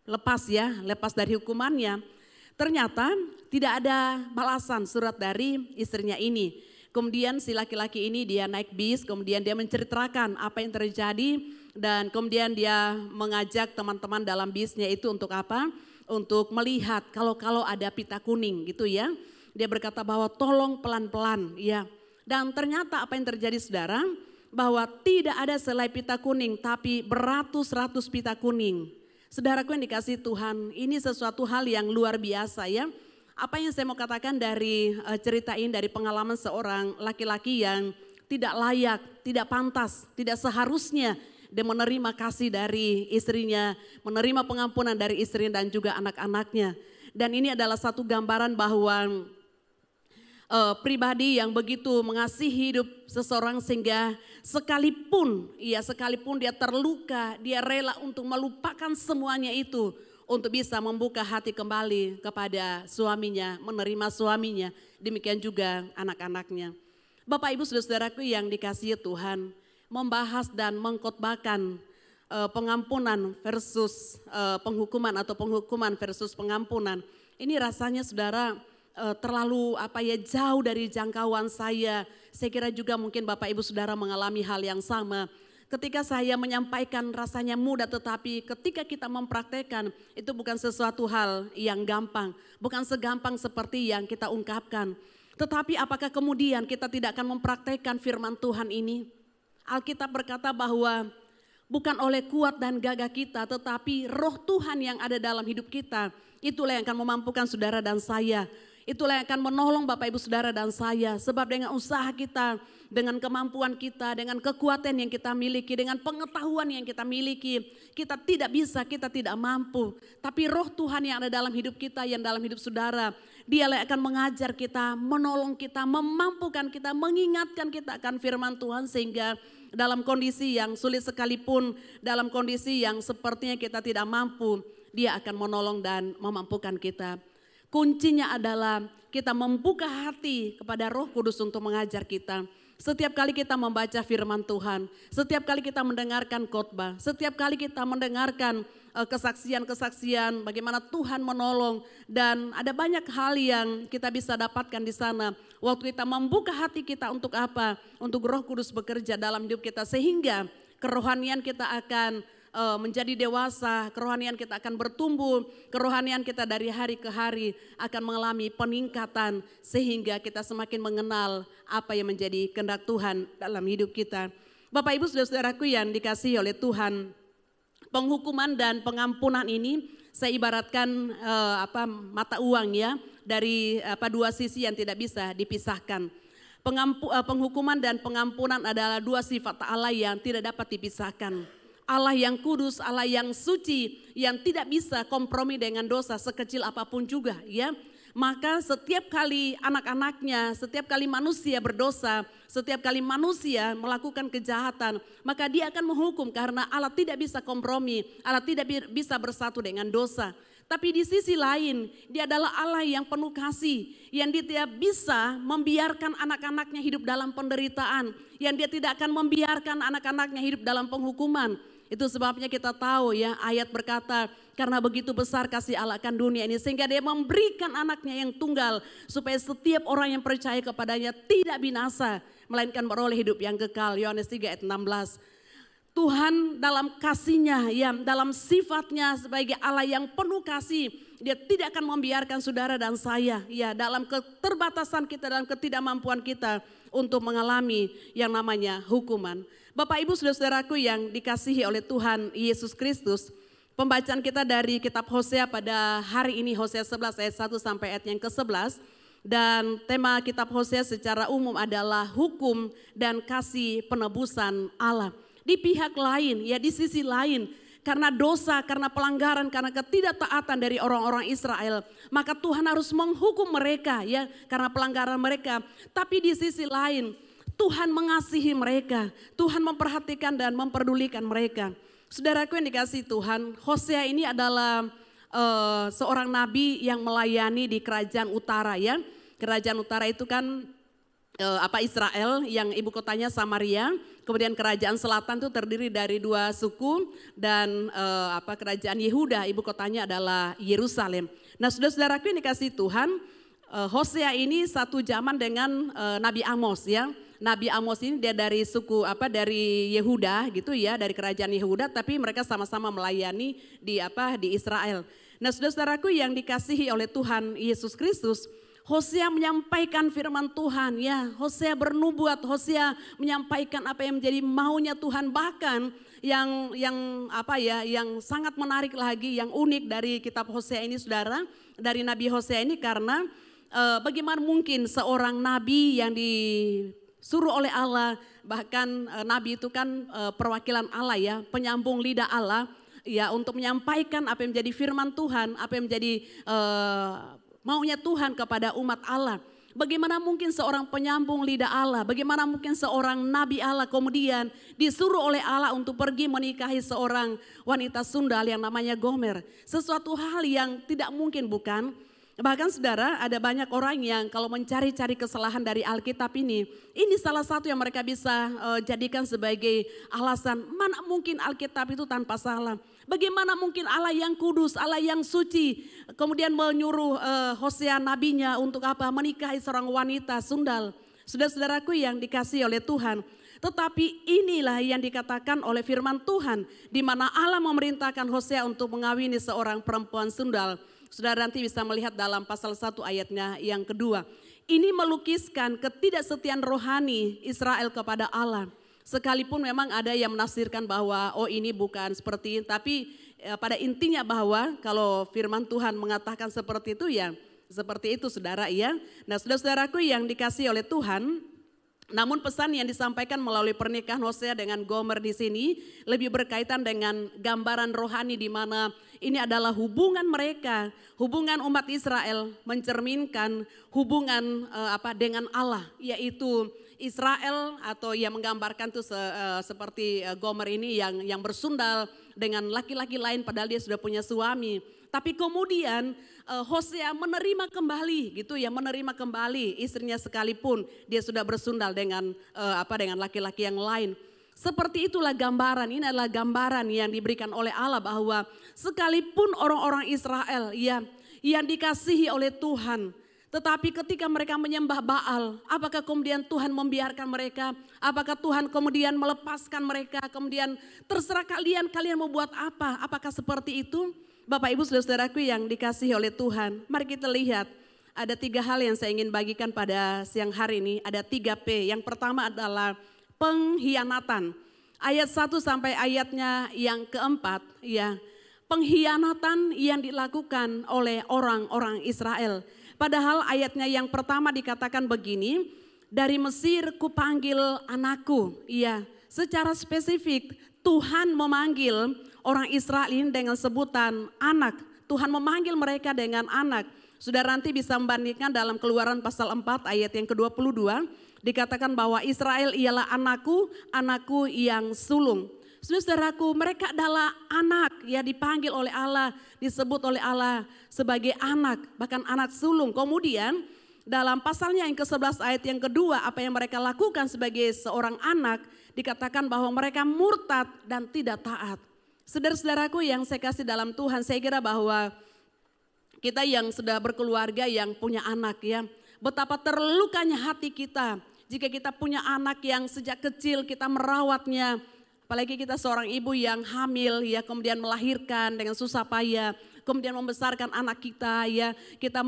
lepas dari hukumannya, ternyata tidak ada balasan surat dari istrinya ini. Kemudian si laki-laki ini dia naik bis, kemudian dia menceritakan apa yang terjadi dan kemudian dia mengajak teman-teman dalam bisnya itu untuk apa? Untuk melihat kalau ada pita kuning gitu ya. Dia berkata bahwa tolong pelan-pelan ya. Dan ternyata apa yang terjadi saudara? Bahwa tidak ada selai pita kuning tapi beratus-ratus pita kuning. Saudaraku yang dikasihi Tuhan, ini sesuatu hal yang luar biasa ya. Apa yang saya mau katakan dari cerita ini, dari pengalaman seorang laki-laki yang tidak layak, tidak pantas, tidak seharusnya dia menerima kasih dari istrinya, menerima pengampunan dari istrinya dan juga anak-anaknya. Dan ini adalah satu gambaran bahwa pribadi yang begitu mengasihi hidup seseorang sehingga sekalipun dia terluka, dia rela untuk melupakan semuanya itu untuk bisa membuka hati kembali kepada suaminya, menerima suaminya, demikian juga anak-anaknya. Bapak Ibu Saudara-saudaraku yang dikasihi Tuhan, membahas dan mengkhotbahkan pengampunan versus penghukuman atau penghukuman versus pengampunan. Ini rasanya saudara terlalu jauh dari jangkauan saya. Saya kira juga mungkin Bapak Ibu Saudara mengalami hal yang sama. Ketika saya menyampaikan rasanya mudah, tetapi ketika kita mempraktekkan itu bukan sesuatu hal yang gampang. Bukan segampang seperti yang kita ungkapkan. Tetapi apakah kemudian kita tidak akan mempraktekkan firman Tuhan ini? Alkitab berkata bahwa bukan oleh kuat dan gagah kita, tetapi roh Tuhan yang ada dalam hidup kita. Itulah yang akan memampukan saudara dan saya. Itulah yang akan menolong Bapak Ibu Saudara dan saya. Sebab dengan usaha kita, dengan kemampuan kita, dengan kekuatan yang kita miliki, dengan pengetahuan yang kita miliki, kita tidak bisa, kita tidak mampu. Tapi roh Tuhan yang ada dalam hidup kita, yang dalam hidup saudara, Dialah yang akan mengajar kita, menolong kita, memampukan kita, mengingatkan kita akan firman Tuhan. Sehingga dalam kondisi yang sulit sekalipun, dalam kondisi yang sepertinya kita tidak mampu, Dia akan menolong dan memampukan kita. Kuncinya adalah kita membuka hati kepada Roh Kudus untuk mengajar kita. Setiap kali kita membaca firman Tuhan, setiap kali kita mendengarkan khotbah, setiap kali kita mendengarkan kesaksian-kesaksian bagaimana Tuhan menolong, dan ada banyak hal yang kita bisa dapatkan di sana. Waktu kita membuka hati kita untuk apa? Untuk Roh Kudus bekerja dalam hidup kita sehingga kerohanian kita akan menjadi dewasa, kerohanian kita akan bertumbuh, kerohanian kita dari hari ke hari akan mengalami peningkatan sehingga kita semakin mengenal apa yang menjadi kehendak Tuhan dalam hidup kita. Bapak Ibu saudara-saudaraku yang dikasihi oleh Tuhan, penghukuman dan pengampunan ini saya ibaratkan mata uang ya, dari dua sisi yang tidak bisa dipisahkan. Penghukuman dan pengampunan adalah dua sifat Allah yang tidak dapat dipisahkan. Allah yang kudus, Allah yang suci, yang tidak bisa kompromi dengan dosa sekecil apapun juga ya. Maka setiap kali anak-anaknya, setiap kali manusia berdosa, setiap kali manusia melakukan kejahatan, maka dia akan menghukum karena Allah tidak bisa kompromi, Allah tidak bisa bersatu dengan dosa. Tapi di sisi lain, dia adalah Allah yang penuh kasih, yang dia tidak bisa membiarkan anak-anaknya hidup dalam penderitaan, yang dia tidak akan membiarkan anak-anaknya hidup dalam penghukuman. Itu sebabnya kita tahu ya, ayat berkata, karena begitu besar kasih Allah akan dunia ini sehingga dia memberikan anaknya yang tunggal supaya setiap orang yang percaya kepadanya tidak binasa melainkan beroleh hidup yang kekal. Yohanes 3 ayat 16. Tuhan dalam kasihnya, ya, dalam sifatnya sebagai Allah yang penuh kasih, dia tidak akan membiarkan saudara dan saya ya dalam keterbatasan kita, dalam ketidakmampuan kita untuk mengalami yang namanya hukuman. Bapak Ibu saudara-saudaraku yang dikasihi oleh Tuhan Yesus Kristus, pembacaan kita dari kitab Hosea pada hari ini, Hosea 11 ayat 1 sampai ayat yang ke-11. Dan tema kitab Hosea secara umum adalah hukum dan kasih penebusan Allah. Di pihak lain, ya di sisi lain, karena dosa, karena pelanggaran, karena ketidaktaatan dari orang-orang Israel, maka Tuhan harus menghukum mereka ya karena pelanggaran mereka. Tapi di sisi lain, Tuhan mengasihi mereka, Tuhan memperhatikan dan memperdulikan mereka. Saudaraku yang dikasihi Tuhan, Hosea ini adalah seorang nabi yang melayani di kerajaan utara ya. Kerajaan utara itu kan Israel yang ibu kotanya Samaria. Kemudian kerajaan selatan itu terdiri dari dua suku dan kerajaan Yehuda, ibu kotanya adalah Yerusalem. Nah, saudara-saudaraku yang dikasihi Tuhan, Hosea ini satu zaman dengan Nabi Amos ya. Nabi Amos ini dia dari suku dari Yehuda gitu ya, dari kerajaan Yehuda, tapi mereka sama-sama melayani di Israel. Nah, saudara-saudaraku yang dikasihi oleh Tuhan Yesus Kristus, Hosea menyampaikan firman Tuhan ya, Hosea bernubuat, Hosea menyampaikan apa yang menjadi maunya Tuhan, bahkan yang sangat menarik lagi, yang unik dari kitab Hosea ini saudara, dari Nabi Hosea ini karena bagaimana mungkin seorang nabi yang disuruh oleh Allah, bahkan nabi itu kan perwakilan Allah ya, penyambung lidah Allah ya untuk menyampaikan apa yang menjadi firman Tuhan, apa yang menjadi maunya Tuhan kepada umat Allah. Bagaimana mungkin seorang penyambung lidah Allah, bagaimana mungkin seorang nabi Allah kemudian disuruh oleh Allah untuk pergi menikahi seorang wanita sundal yang namanya Gomer. Sesuatu hal yang tidak mungkin bukan? Bahkan saudara, ada banyak orang yang kalau mencari-cari kesalahan dari Alkitab ini salah satu yang mereka bisa jadikan sebagai alasan, mana mungkin Alkitab itu tanpa salah. Bagaimana mungkin Allah yang kudus, Allah yang suci, kemudian menyuruh Hosea nabinya untuk menikahi seorang wanita sundal. Saudara-saudaraku yang dikasihi oleh Tuhan, tetapi inilah yang dikatakan oleh firman Tuhan, di mana Allah memerintahkan Hosea untuk mengawini seorang perempuan sundal. Saudara nanti bisa melihat dalam pasal 1 ayatnya yang kedua. Ini melukiskan ketidaksetiaan rohani Israel kepada Allah. Sekalipun memang ada yang menafsirkan bahwa ini bukan seperti ini, tapi pada intinya bahwa kalau firman Tuhan mengatakan seperti itu ya seperti itu saudara ya. Nah, saudara-saudaraku yang dikasihi oleh Tuhan, namun pesan yang disampaikan melalui pernikahan Hosea dengan Gomer di sini lebih berkaitan dengan gambaran rohani di mana ini adalah hubungan mereka, hubungan umat Israel mencerminkan hubungan dengan Allah, yaitu Israel atau yang menggambarkan tuh seperti Gomer ini yang bersundal dengan laki-laki lain padahal dia sudah punya suami. Tapi kemudian Hosea menerima kembali gitu ya, menerima kembali istrinya sekalipun dia sudah bersundal dengan dengan laki-laki yang lain. Seperti itulah gambaran, ini adalah gambaran yang diberikan oleh Allah bahwa sekalipun orang-orang Israel yang dikasihi oleh Tuhan, tetapi ketika mereka menyembah Baal, apakah kemudian Tuhan membiarkan mereka? Apakah Tuhan kemudian melepaskan mereka? Kemudian terserah kalian mau buat apa? Apakah seperti itu? Bapak Ibu Saudara-saudaraku yang dikasihi oleh Tuhan, mari kita lihat. Ada 3 hal yang saya ingin bagikan pada siang hari ini, ada 3P. Yang pertama adalah pengkhianatan. Ayat 1 sampai ayatnya yang keempat, ya. Pengkhianatan yang dilakukan oleh orang-orang Israel. Padahal ayatnya yang pertama dikatakan begini, dari Mesir kupanggil anakku. Ya, secara spesifik Tuhan memanggil orang Israel ini dengan sebutan anak. Tuhan memanggil mereka dengan anak. Saudara nanti bisa membandingkan dalam Keluaran pasal 4 ayat yang ke-22. Dikatakan bahwa Israel ialah anakku, anakku yang sulung. Saudaraku, mereka adalah anak yang dipanggil oleh Allah, disebut oleh Allah sebagai anak, bahkan anak sulung. Kemudian dalam pasalnya yang ke-11 ayat yang kedua, apa yang mereka lakukan sebagai seorang anak, dikatakan bahwa mereka murtad dan tidak taat. Saudara-saudaraku yang saya kasih dalam Tuhan, saya kira bahwa kita yang sudah berkeluarga, yang punya anak ya, betapa terlukanya hati kita jika kita punya anak yang sejak kecil kita merawatnya. Apalagi kita seorang ibu yang hamil ya, kemudian melahirkan dengan susah payah, kemudian membesarkan anak kita ya. Kita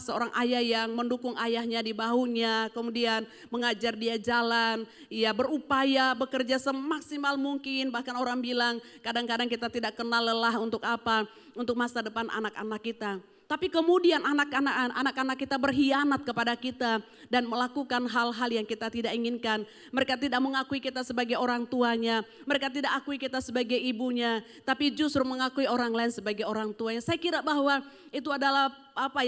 seorang ayah yang mendukung ayahnya di bahunya, kemudian mengajar dia jalan, ya berupaya bekerja semaksimal mungkin. Bahkan orang bilang kadang-kadang kita tidak kenal lelah untuk apa? Untuk masa depan anak-anak kita. Tapi kemudian anak-anak kita berkhianat kepada kita dan melakukan hal-hal yang kita tidak inginkan. Mereka tidak mengakui kita sebagai orang tuanya, mereka tidak akui kita sebagai ibunya, tapi justru mengakui orang lain sebagai orang tuanya. Saya kira bahwa itu adalah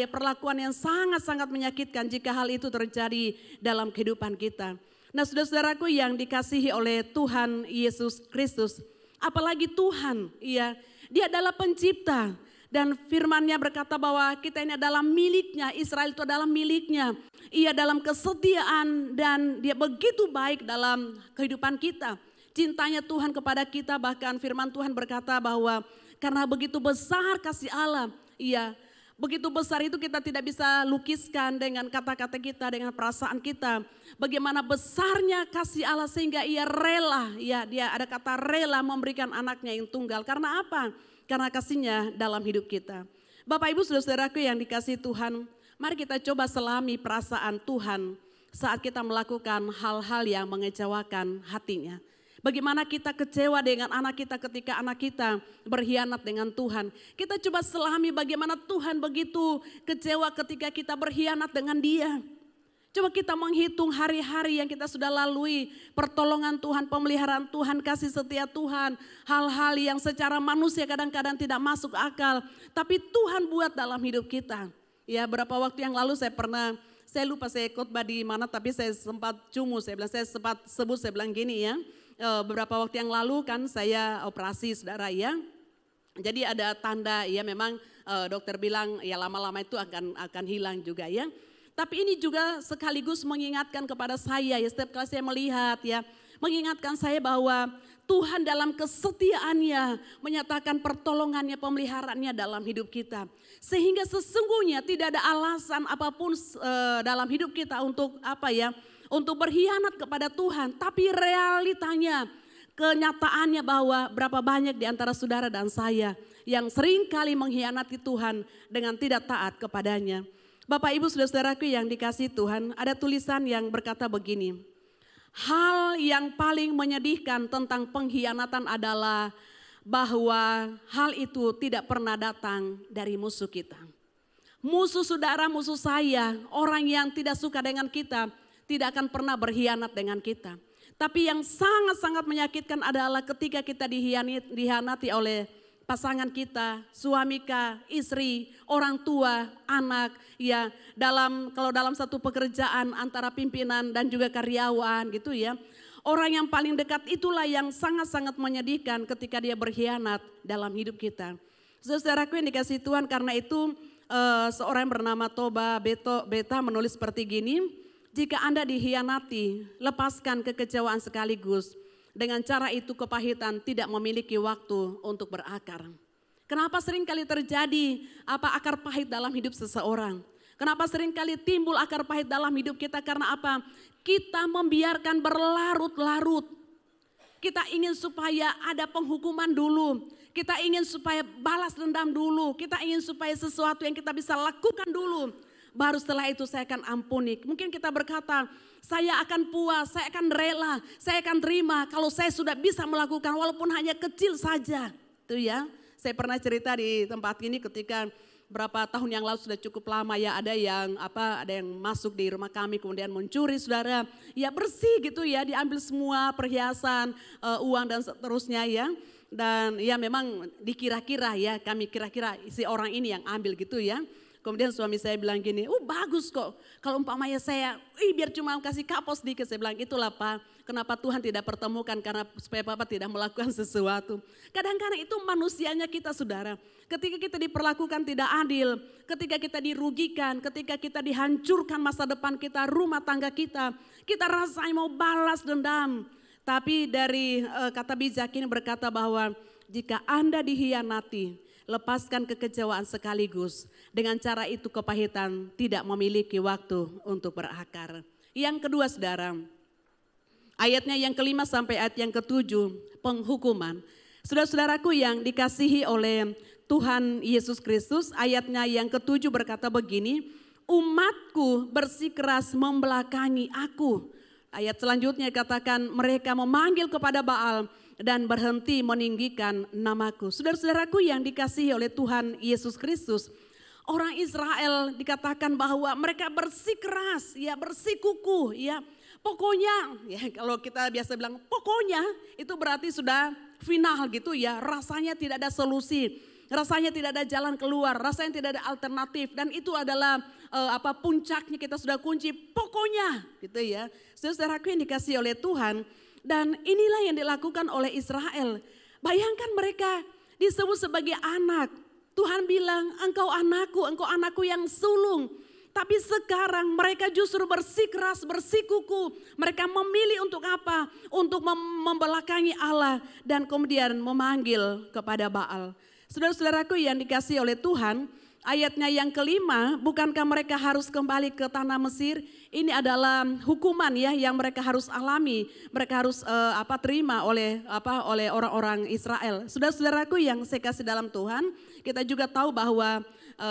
perlakuan yang sangat-sangat menyakitkan jika hal itu terjadi dalam kehidupan kita. Nah, saudara-saudaraku yang dikasihi oleh Tuhan Yesus Kristus, apalagi Tuhan, ya, Dia adalah pencipta. Dan firman-Nya berkata bahwa kita ini adalah miliknya, Israel itu adalah miliknya. Ia dalam kesetiaan dan Dia begitu baik dalam kehidupan kita. Cintanya Tuhan kepada kita, bahkan firman Tuhan berkata bahwa karena begitu besar kasih Allah, iya, begitu besar itu kita tidak bisa lukiskan dengan kata-kata kita, dengan perasaan kita. Bagaimana besarnya kasih Allah sehingga Ia rela, ya, Dia ada kata rela memberikan anaknya yang tunggal. Karena apa? Karena kasih-Nya dalam hidup kita. Bapak Ibu saudara-saudaraku yang dikasihi Tuhan, mari kita coba selami perasaan Tuhan saat kita melakukan hal-hal yang mengecewakan hati-Nya. Bagaimana kita kecewa dengan anak kita ketika anak kita berkhianat dengan Tuhan. Kita coba selami bagaimana Tuhan begitu kecewa ketika kita berkhianat dengan Dia. Coba kita menghitung hari-hari yang kita sudah lalui, pertolongan Tuhan, pemeliharaan Tuhan, kasih setia Tuhan, hal-hal yang secara manusia kadang-kadang tidak masuk akal, tapi Tuhan buat dalam hidup kita. Ya, beberapa waktu yang lalu saya lupa saya khotbah di mana, tapi saya sempat saya bilang gini ya, beberapa waktu yang lalu kan saya operasi saudara ya. Jadi ada tanda ya, memang dokter bilang ya lama-lama itu akan hilang juga ya. Tapi ini juga sekaligus mengingatkan kepada saya ya, setiap kali saya melihat ya, mengingatkan saya bahwa Tuhan dalam kesetiaannya menyatakan pertolongannya, pemeliharaannya dalam hidup kita. Sehingga sesungguhnya tidak ada alasan apapun dalam hidup kita untuk untuk berkhianat kepada Tuhan. Tapi realitanya, kenyataannya bahwa berapa banyak di antara saudara dan saya yang seringkali mengkhianati Tuhan dengan tidak taat kepadanya. Bapak Ibu saudara-saudaraku yang dikasihi Tuhan, ada tulisan yang berkata begini. Hal yang paling menyedihkan tentang pengkhianatan adalah bahwa hal itu tidak pernah datang dari musuh kita. Musuh saudara, musuh saya, orang yang tidak suka dengan kita tidak akan pernah berkhianat dengan kita. Tapi yang sangat-sangat menyakitkan adalah ketika kita dikhianati oleh pasangan kita, suami kita, istri, orang tua, anak, ya, kalau dalam satu pekerjaan antara pimpinan dan juga karyawan gitu ya. Orang yang paling dekat itulah yang sangat-sangat menyedihkan ketika dia berkhianat dalam hidup kita. Saudaraku yang dikasihi Tuhan, karena itu seorang yang bernama Toba Beta menulis seperti gini, jika Anda dikhianati, lepaskan kekecewaan sekaligus. dengan cara itu kepahitan tidak memiliki waktu untuk berakar. Kenapa sering kali terjadi akar pahit dalam hidup seseorang? Kenapa sering kali timbul akar pahit dalam hidup kita? Karena apa? Kita membiarkan berlarut-larut. Kita ingin supaya ada penghukuman dulu. Kita ingin supaya balas dendam dulu. Kita ingin supaya sesuatu yang kita bisa lakukan dulu. Baru setelah itu saya akan ampuni. Mungkin kita berkata, saya akan puas, saya akan rela, saya akan terima kalau saya sudah bisa melakukan walaupun hanya kecil saja. Itu ya. Saya pernah cerita di tempat ini ketika berapa tahun yang lalu, sudah cukup lama ya, ada yang masuk di rumah kami kemudian mencuri, saudara. Ya bersih gitu ya, diambil semua perhiasan, uang dan seterusnya ya. Dan ya memang dikira-kira ya, kami kira-kira si orang ini yang ambil gitu ya. Kemudian suami saya bilang gini, bagus kok kalau umpamanya saya, biar cuma kasih kapos sedikit. Saya bilang, itulah Pak, kenapa Tuhan tidak pertemukan, karena supaya Bapak tidak melakukan sesuatu. Kadang-kadang itu manusianya kita, saudara. Ketika kita diperlakukan tidak adil, ketika kita dirugikan, ketika kita dihancurkan masa depan kita, rumah tangga kita rasanya mau balas dendam. Tapi dari kata bijak ini berkata bahwa jika Anda dihianati, lepaskan kekecewaan sekaligus. Dengan cara itu kepahitan tidak memiliki waktu untuk berakar. Yang kedua saudara, ayatnya yang kelima sampai ayat yang ketujuh, penghukuman. Saudara-saudaraku yang dikasihi oleh Tuhan Yesus Kristus, ayatnya yang ketujuh berkata begini, umatku bersikeras membelakangi aku. Ayat selanjutnya katakan mereka memanggil kepada Baal dan berhenti meninggikan namaku. Saudara-saudaraku yang dikasihi oleh Tuhan Yesus Kristus, orang Israel dikatakan bahwa mereka bersikeras, ya bersikukuh, ya pokoknya, ya kalau kita biasa bilang pokoknya itu berarti sudah final gitu ya, rasanya tidak ada solusi. Rasanya tidak ada jalan keluar, rasanya tidak ada alternatif, dan itu adalah puncaknya, kita sudah kunci pokoknya gitu ya. Saudaraku yang dikasihi oleh Tuhan, dan inilah yang dilakukan oleh Israel. Bayangkan mereka disebut sebagai anak. Tuhan bilang, engkau anakku yang sulung. Tapi sekarang mereka justru bersikeras, bersikukuh. Mereka memilih untuk apa? Untuk membelakangi Allah dan kemudian memanggil kepada Baal. Saudara-saudaraku yang dikasihi oleh Tuhan, ayatnya yang kelima, bukankah mereka harus kembali ke tanah Mesir? Ini adalah hukuman ya yang mereka harus alami, mereka harus terima oleh orang-orang Israel. Saudara-saudaraku yang saya kasih dalam Tuhan, kita juga tahu bahwa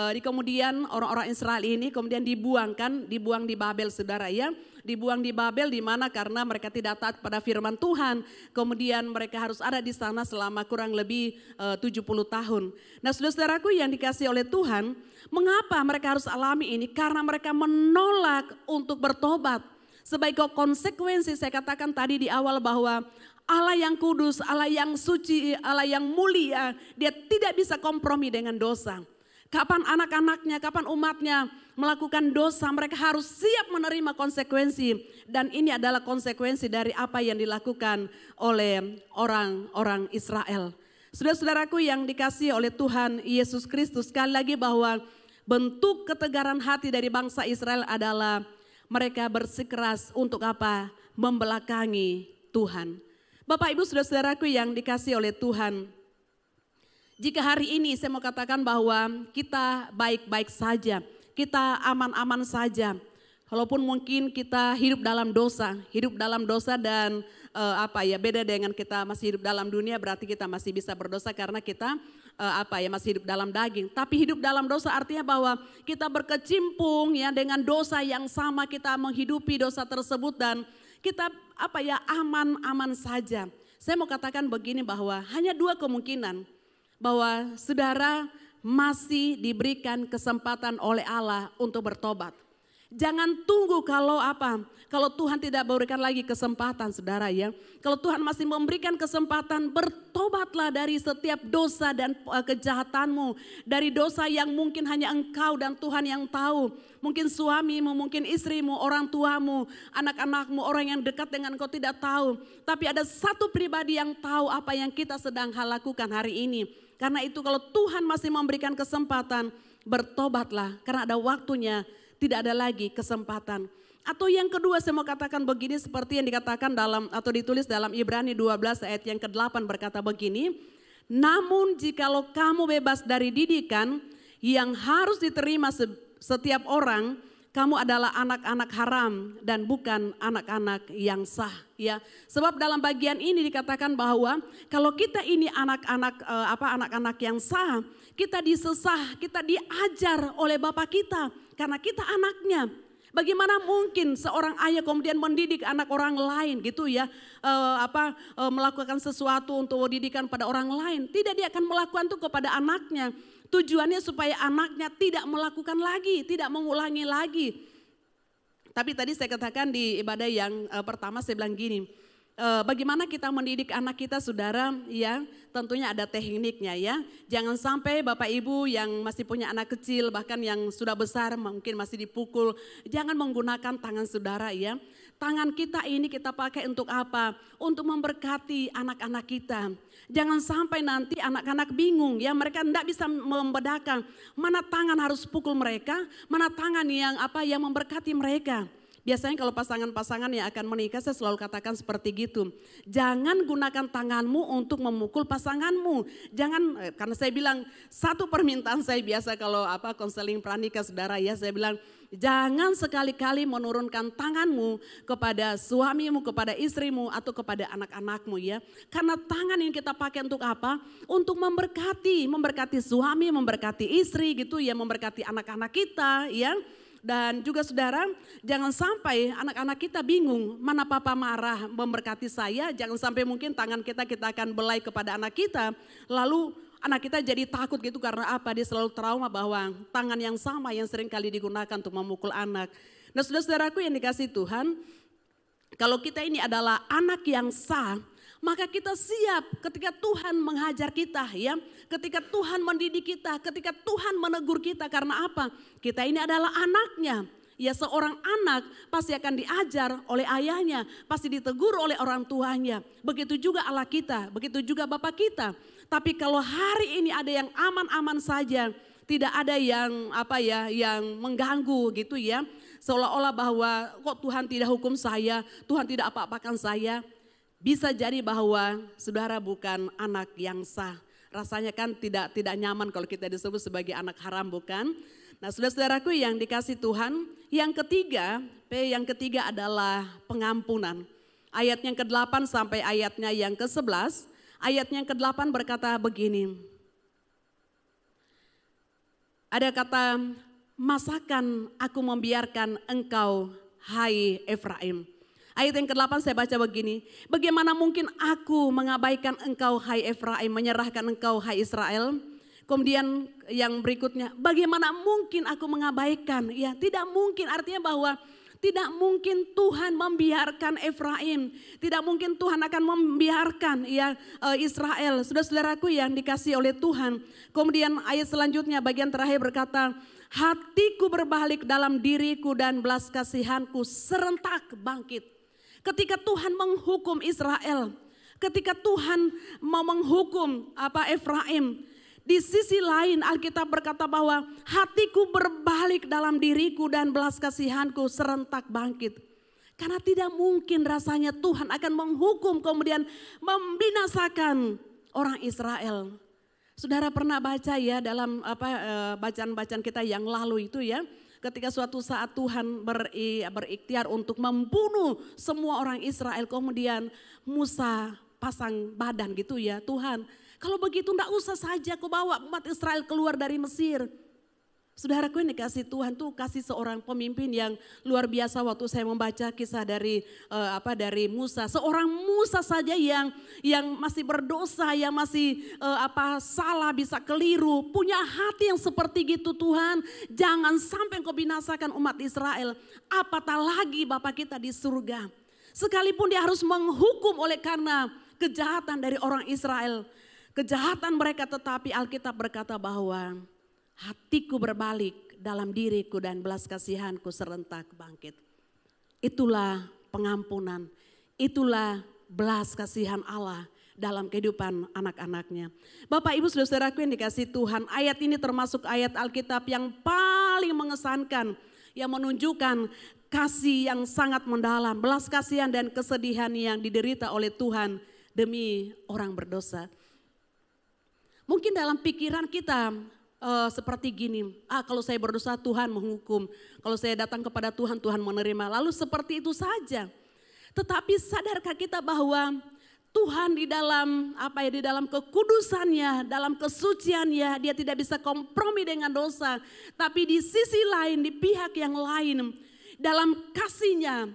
di kemudian orang-orang Israel ini kemudian dibuang di Babel, saudara ya. Dibuang di Babel di mana karena mereka tidak taat pada firman Tuhan. Kemudian mereka harus ada di sana selama kurang lebih 70 tahun. Nah saudara-saudaraku yang dikasihi oleh Tuhan, mengapa mereka harus alami ini? Karena mereka menolak untuk bertobat. Sebagai konsekuensi saya katakan tadi di awal bahwa Allah yang kudus, Allah yang suci, Allah yang mulia, dia tidak bisa kompromi dengan dosa. Kapan anak-anaknya, kapan umatnya melakukan dosa, mereka harus siap menerima konsekuensi. Dan ini adalah konsekuensi dari apa yang dilakukan oleh orang-orang Israel. Saudara-saudaraku yang dikasihi oleh Tuhan Yesus Kristus, sekali lagi bahwa bentuk ketegaran hati dari bangsa Israel adalah mereka bersikeras untuk apa? Membelakangi Tuhan. Bapak Ibu saudara-saudaraku yang dikasihi oleh Tuhan, jika hari ini saya mau katakan bahwa kita baik-baik saja, kita aman-aman saja. Walaupun mungkin kita hidup dalam dosa dan beda dengan kita masih hidup dalam dunia, berarti kita masih bisa berdosa karena kita masih hidup dalam daging. Tapi hidup dalam dosa artinya bahwa kita berkecimpung ya dengan dosa yang sama, kita menghidupi dosa tersebut dan kita aman-aman saja. Saya mau katakan begini bahwa hanya dua kemungkinan. Bahwa saudara masih diberikan kesempatan oleh Allah untuk bertobat. Jangan tunggu kalau Tuhan tidak memberikan lagi kesempatan saudara ya. Kalau Tuhan masih memberikan kesempatan, bertobatlah dari setiap dosa dan kejahatanmu. Dari dosa yang mungkin hanya engkau dan Tuhan yang tahu. Mungkin suamimu, mungkin istrimu, orang tuamu, anak-anakmu, orang yang dekat dengan engkau tidak tahu. Tapi ada satu pribadi yang tahu apa yang kita sedang lakukan hari ini. Karena itu kalau Tuhan masih memberikan kesempatan, bertobatlah karena ada waktunya, tidak ada lagi kesempatan. Atau yang kedua saya mau katakan begini seperti yang dikatakan dalam atau ditulis dalam Ibrani 12 ayat yang ke-8 berkata begini. Namun jikalau kamu bebas dari didikan yang harus diterima setiap orang, kamu adalah anak-anak haram dan bukan anak-anak yang sah. Ya, sebab dalam bagian ini dikatakan bahwa kalau kita ini anak-anak yang sah, kita disesah, kita diajar oleh Bapa kita karena kita anaknya. Bagaimana mungkin seorang ayah kemudian mendidik anak orang lain gitu ya, melakukan sesuatu untuk didikan pada orang lain? Tidak, dia akan melakukan itu kepada anaknya. Tujuannya supaya anaknya tidak melakukan lagi, tidak mengulangi lagi. Tapi tadi saya katakan di ibadah yang pertama saya bilang gini, bagaimana kita mendidik anak kita saudara, ya tentunya ada tekniknya ya. Jangan sampai Bapak Ibu yang masih punya anak kecil bahkan yang sudah besar mungkin masih dipukul, jangan menggunakan tangan saudara ya. Tangan kita ini kita pakai untuk apa? Untuk memberkati anak-anak kita. Jangan sampai nanti anak-anak bingung ya, mereka tidak bisa membedakan mana tangan harus pukul mereka, mana tangan yang memberkati mereka. Biasanya kalau pasangan-pasangan yang akan menikah saya selalu katakan seperti gitu. Jangan gunakan tanganmu untuk memukul pasanganmu. Jangan, karena saya bilang satu permintaan saya biasa kalau konseling pranikah saudara ya, saya bilang jangan sekali-kali menurunkan tanganmu kepada suamimu, kepada istrimu atau kepada anak-anakmu ya. Karena tangan yang kita pakai untuk apa? Untuk memberkati suami, memberkati istri gitu ya, memberkati anak-anak kita ya. Dan juga saudara, jangan sampai anak-anak kita bingung mana papa marah memberkati saya. Jangan sampai mungkin tangan kita akan belai kepada anak kita. Lalu anak kita jadi takut gitu karena apa? Dia selalu trauma bahwa tangan yang sama yang sering kali digunakan untuk memukul anak. Nah saudara-saudaraku yang dikasih Tuhan, kalau kita ini adalah anak yang sah, maka kita siap ketika Tuhan menghajar kita ya. Ketika Tuhan mendidik kita, ketika Tuhan menegur kita, karena apa? Kita ini adalah anaknya. Ya, seorang anak pasti akan diajar oleh ayahnya, pasti ditegur oleh orang tuanya. Begitu juga Allah kita, begitu juga Bapa kita. Tapi kalau hari ini ada yang aman-aman saja, tidak ada yang yang mengganggu gitu ya. Seolah-olah bahwa kok Tuhan tidak hukum saya, Tuhan tidak apa-apakan saya. Bisa jadi bahwa saudara bukan anak yang sah. Rasanya kan tidak nyaman kalau kita disebut sebagai anak haram, bukan? Nah saudara-saudaraku yang dikasih Tuhan, yang ketiga adalah pengampunan. Ayat yang ke-8 sampai ayatnya yang ke-11, ayatnya yang ke-8 berkata begini. Ada kata, masakan aku membiarkan engkau hai Efraim. Ayat yang ke-8 saya baca begini, bagaimana mungkin aku mengabaikan engkau hai Efraim, menyerahkan engkau hai Israel. Kemudian yang berikutnya, bagaimana mungkin aku mengabaikan, ya tidak mungkin, artinya bahwa tidak mungkin Tuhan membiarkan Efraim, tidak mungkin Tuhan akan membiarkan ya Israel. Saudara-saudaraku yang dikasih oleh Tuhan. Kemudian ayat selanjutnya bagian terakhir berkata, hatiku berbalik dalam diriku dan belas kasihanku serentak bangkit. Ketika Tuhan menghukum Israel, ketika Tuhan mau menghukum Efraim, di sisi lain Alkitab berkata bahwa hatiku berbalik dalam diriku dan belas kasihanku serentak bangkit. Karena tidak mungkin rasanya Tuhan akan menghukum kemudian membinasakan orang Israel. Saudara pernah baca ya dalam bacaan-bacaan kita yang lalu itu ya. Ketika suatu saat Tuhan berikhtiar untuk membunuh semua orang Israel. Kemudian Musa pasang badan gitu ya, Tuhan kalau begitu enggak usah saja kau bawa umat Israel keluar dari Mesir. Saudaraku yang dikasih Tuhan tuh kasih seorang pemimpin yang luar biasa. Waktu saya membaca kisah dari Musa, seorang Musa saja yang masih berdosa, yang masih salah, bisa keliru, punya hati yang seperti gitu. Tuhan, jangan sampai Engkau binasakan umat Israel, apatah lagi Bapa kita di surga. Sekalipun dia harus menghukum oleh karena kejahatan dari orang Israel, kejahatan mereka, tetapi Alkitab berkata bahwa hatiku berbalik dalam diriku dan belas kasihanku serentak bangkit. Itulah pengampunan, itulah belas kasihan Allah dalam kehidupan anak-anaknya. Bapak Ibu saudara-saudaraku yang dikasih Tuhan, ayat ini termasuk ayat Alkitab yang paling mengesankan, yang menunjukkan kasih yang sangat mendalam, belas kasihan dan kesedihan yang diderita oleh Tuhan demi orang berdosa. Mungkin dalam pikiran kita seperti gini, kalau saya berdosa Tuhan menghukum, kalau saya datang kepada Tuhan, Tuhan menerima, lalu seperti itu saja. Tetapi sadarkah kita bahwa Tuhan di dalam kekudusannya, dalam kesuciannya, dia tidak bisa kompromi dengan dosa. Tapi di sisi lain, di pihak yang lain, dalam kasihnya,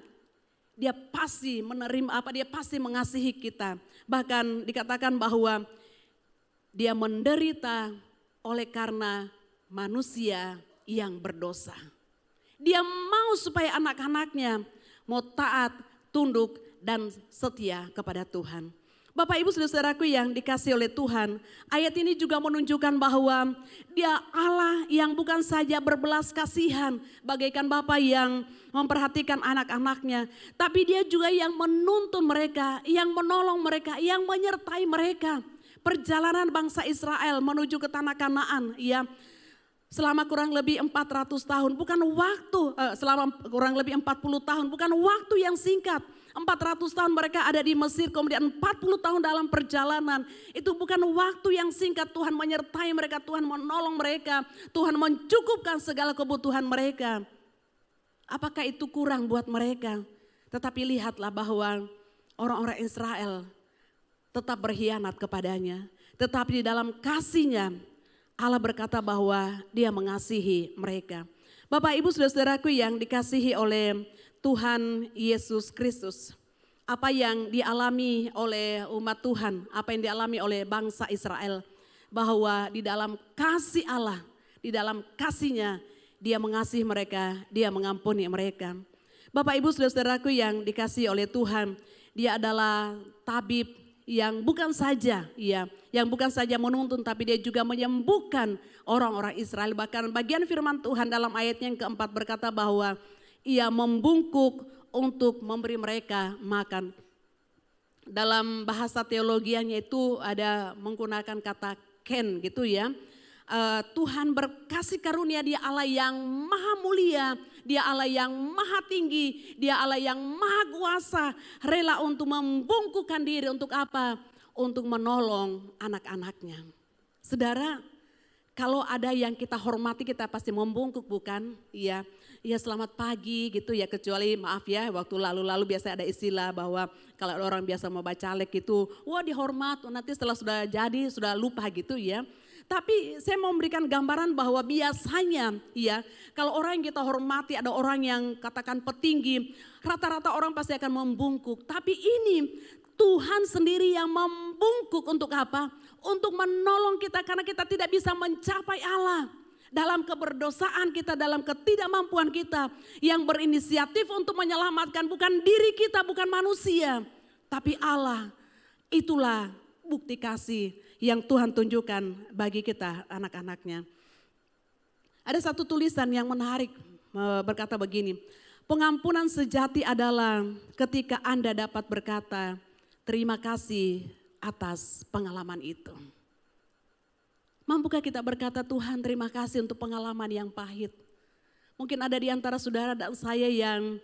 dia pasti menerima dia pasti mengasihi kita. Bahkan dikatakan bahwa dia menderita oleh karena manusia yang berdosa. Dia mau supaya anak-anaknya mau taat, tunduk, dan setia kepada Tuhan. Bapak Ibu Saudaraku yang dikasihi oleh Tuhan, ayat ini juga menunjukkan bahwa dia Allah yang bukan saja berbelas kasihan bagaikan Bapa yang memperhatikan anak-anaknya, tapi dia juga yang menuntun mereka, yang menolong mereka, yang menyertai mereka. Perjalanan bangsa Israel menuju ke tanah Kanaan, ya, selama kurang lebih 400 tahun, bukan waktu, selama kurang lebih 40 tahun, bukan waktu yang singkat. 400 tahun mereka ada di Mesir, kemudian 40 tahun dalam perjalanan. Itu bukan waktu yang singkat. Tuhan menyertai mereka, Tuhan menolong mereka, Tuhan mencukupkan segala kebutuhan mereka. Apakah itu kurang buat mereka? Tetapi lihatlah bahwa orang-orang Israel tetap berkhianat kepadanya. Tetapi di dalam kasihnya Allah berkata bahwa dia mengasihi mereka. Bapak Ibu Saudara-saudaraku yang dikasihi oleh Tuhan Yesus Kristus, apa yang dialami oleh umat Tuhan, apa yang dialami oleh bangsa Israel, bahwa di dalam kasih Allah, di dalam kasihnya dia mengasihi mereka, dia mengampuni mereka. Bapak Ibu Saudara-saudaraku yang dikasihi oleh Tuhan, dia adalah tabib yang bukan saja menuntun, tapi dia juga menyembuhkan orang-orang Israel. Bahkan bagian firman Tuhan dalam ayatnya yang keempat berkata bahwa ia membungkuk untuk memberi mereka makan. Dalam bahasa teologianya itu ada menggunakan kata ken gitu ya. Tuhan berkasih karunia, dia Allah yang maha mulia, dia Allah yang maha tinggi, dia Allah yang maha kuasa, rela untuk membungkukkan diri untuk apa? Untuk menolong anak-anaknya. Saudara, kalau ada yang kita hormati kita pasti membungkuk, bukan? Iya. Ya selamat pagi gitu ya, kecuali maaf ya waktu lalu-lalu biasa ada istilah bahwa kalau orang biasa mau baca caleg gitu, wah dihormat, nanti setelah sudah jadi sudah lupa gitu ya. Tapi saya mau memberikan gambaran bahwa biasanya ya kalau orang yang kita hormati, ada orang yang katakan petinggi, rata-rata orang pasti akan membungkuk. Tapi ini Tuhan sendiri yang membungkuk untuk apa? Untuk menolong kita karena kita tidak bisa mencapai Allah. Dalam keberdosaan kita, dalam ketidakmampuan kita, yang berinisiatif untuk menyelamatkan bukan diri kita, bukan manusia, tapi Allah. Itulah bukti kasih yang Tuhan tunjukkan bagi kita anak-anaknya. Ada satu tulisan yang menarik berkata begini, pengampunan sejati adalah ketika Anda dapat berkata, terima kasih atas pengalaman itu. Mampukah kita berkata, Tuhan terima kasih untuk pengalaman yang pahit. Mungkin ada di antara saudara dan saya yang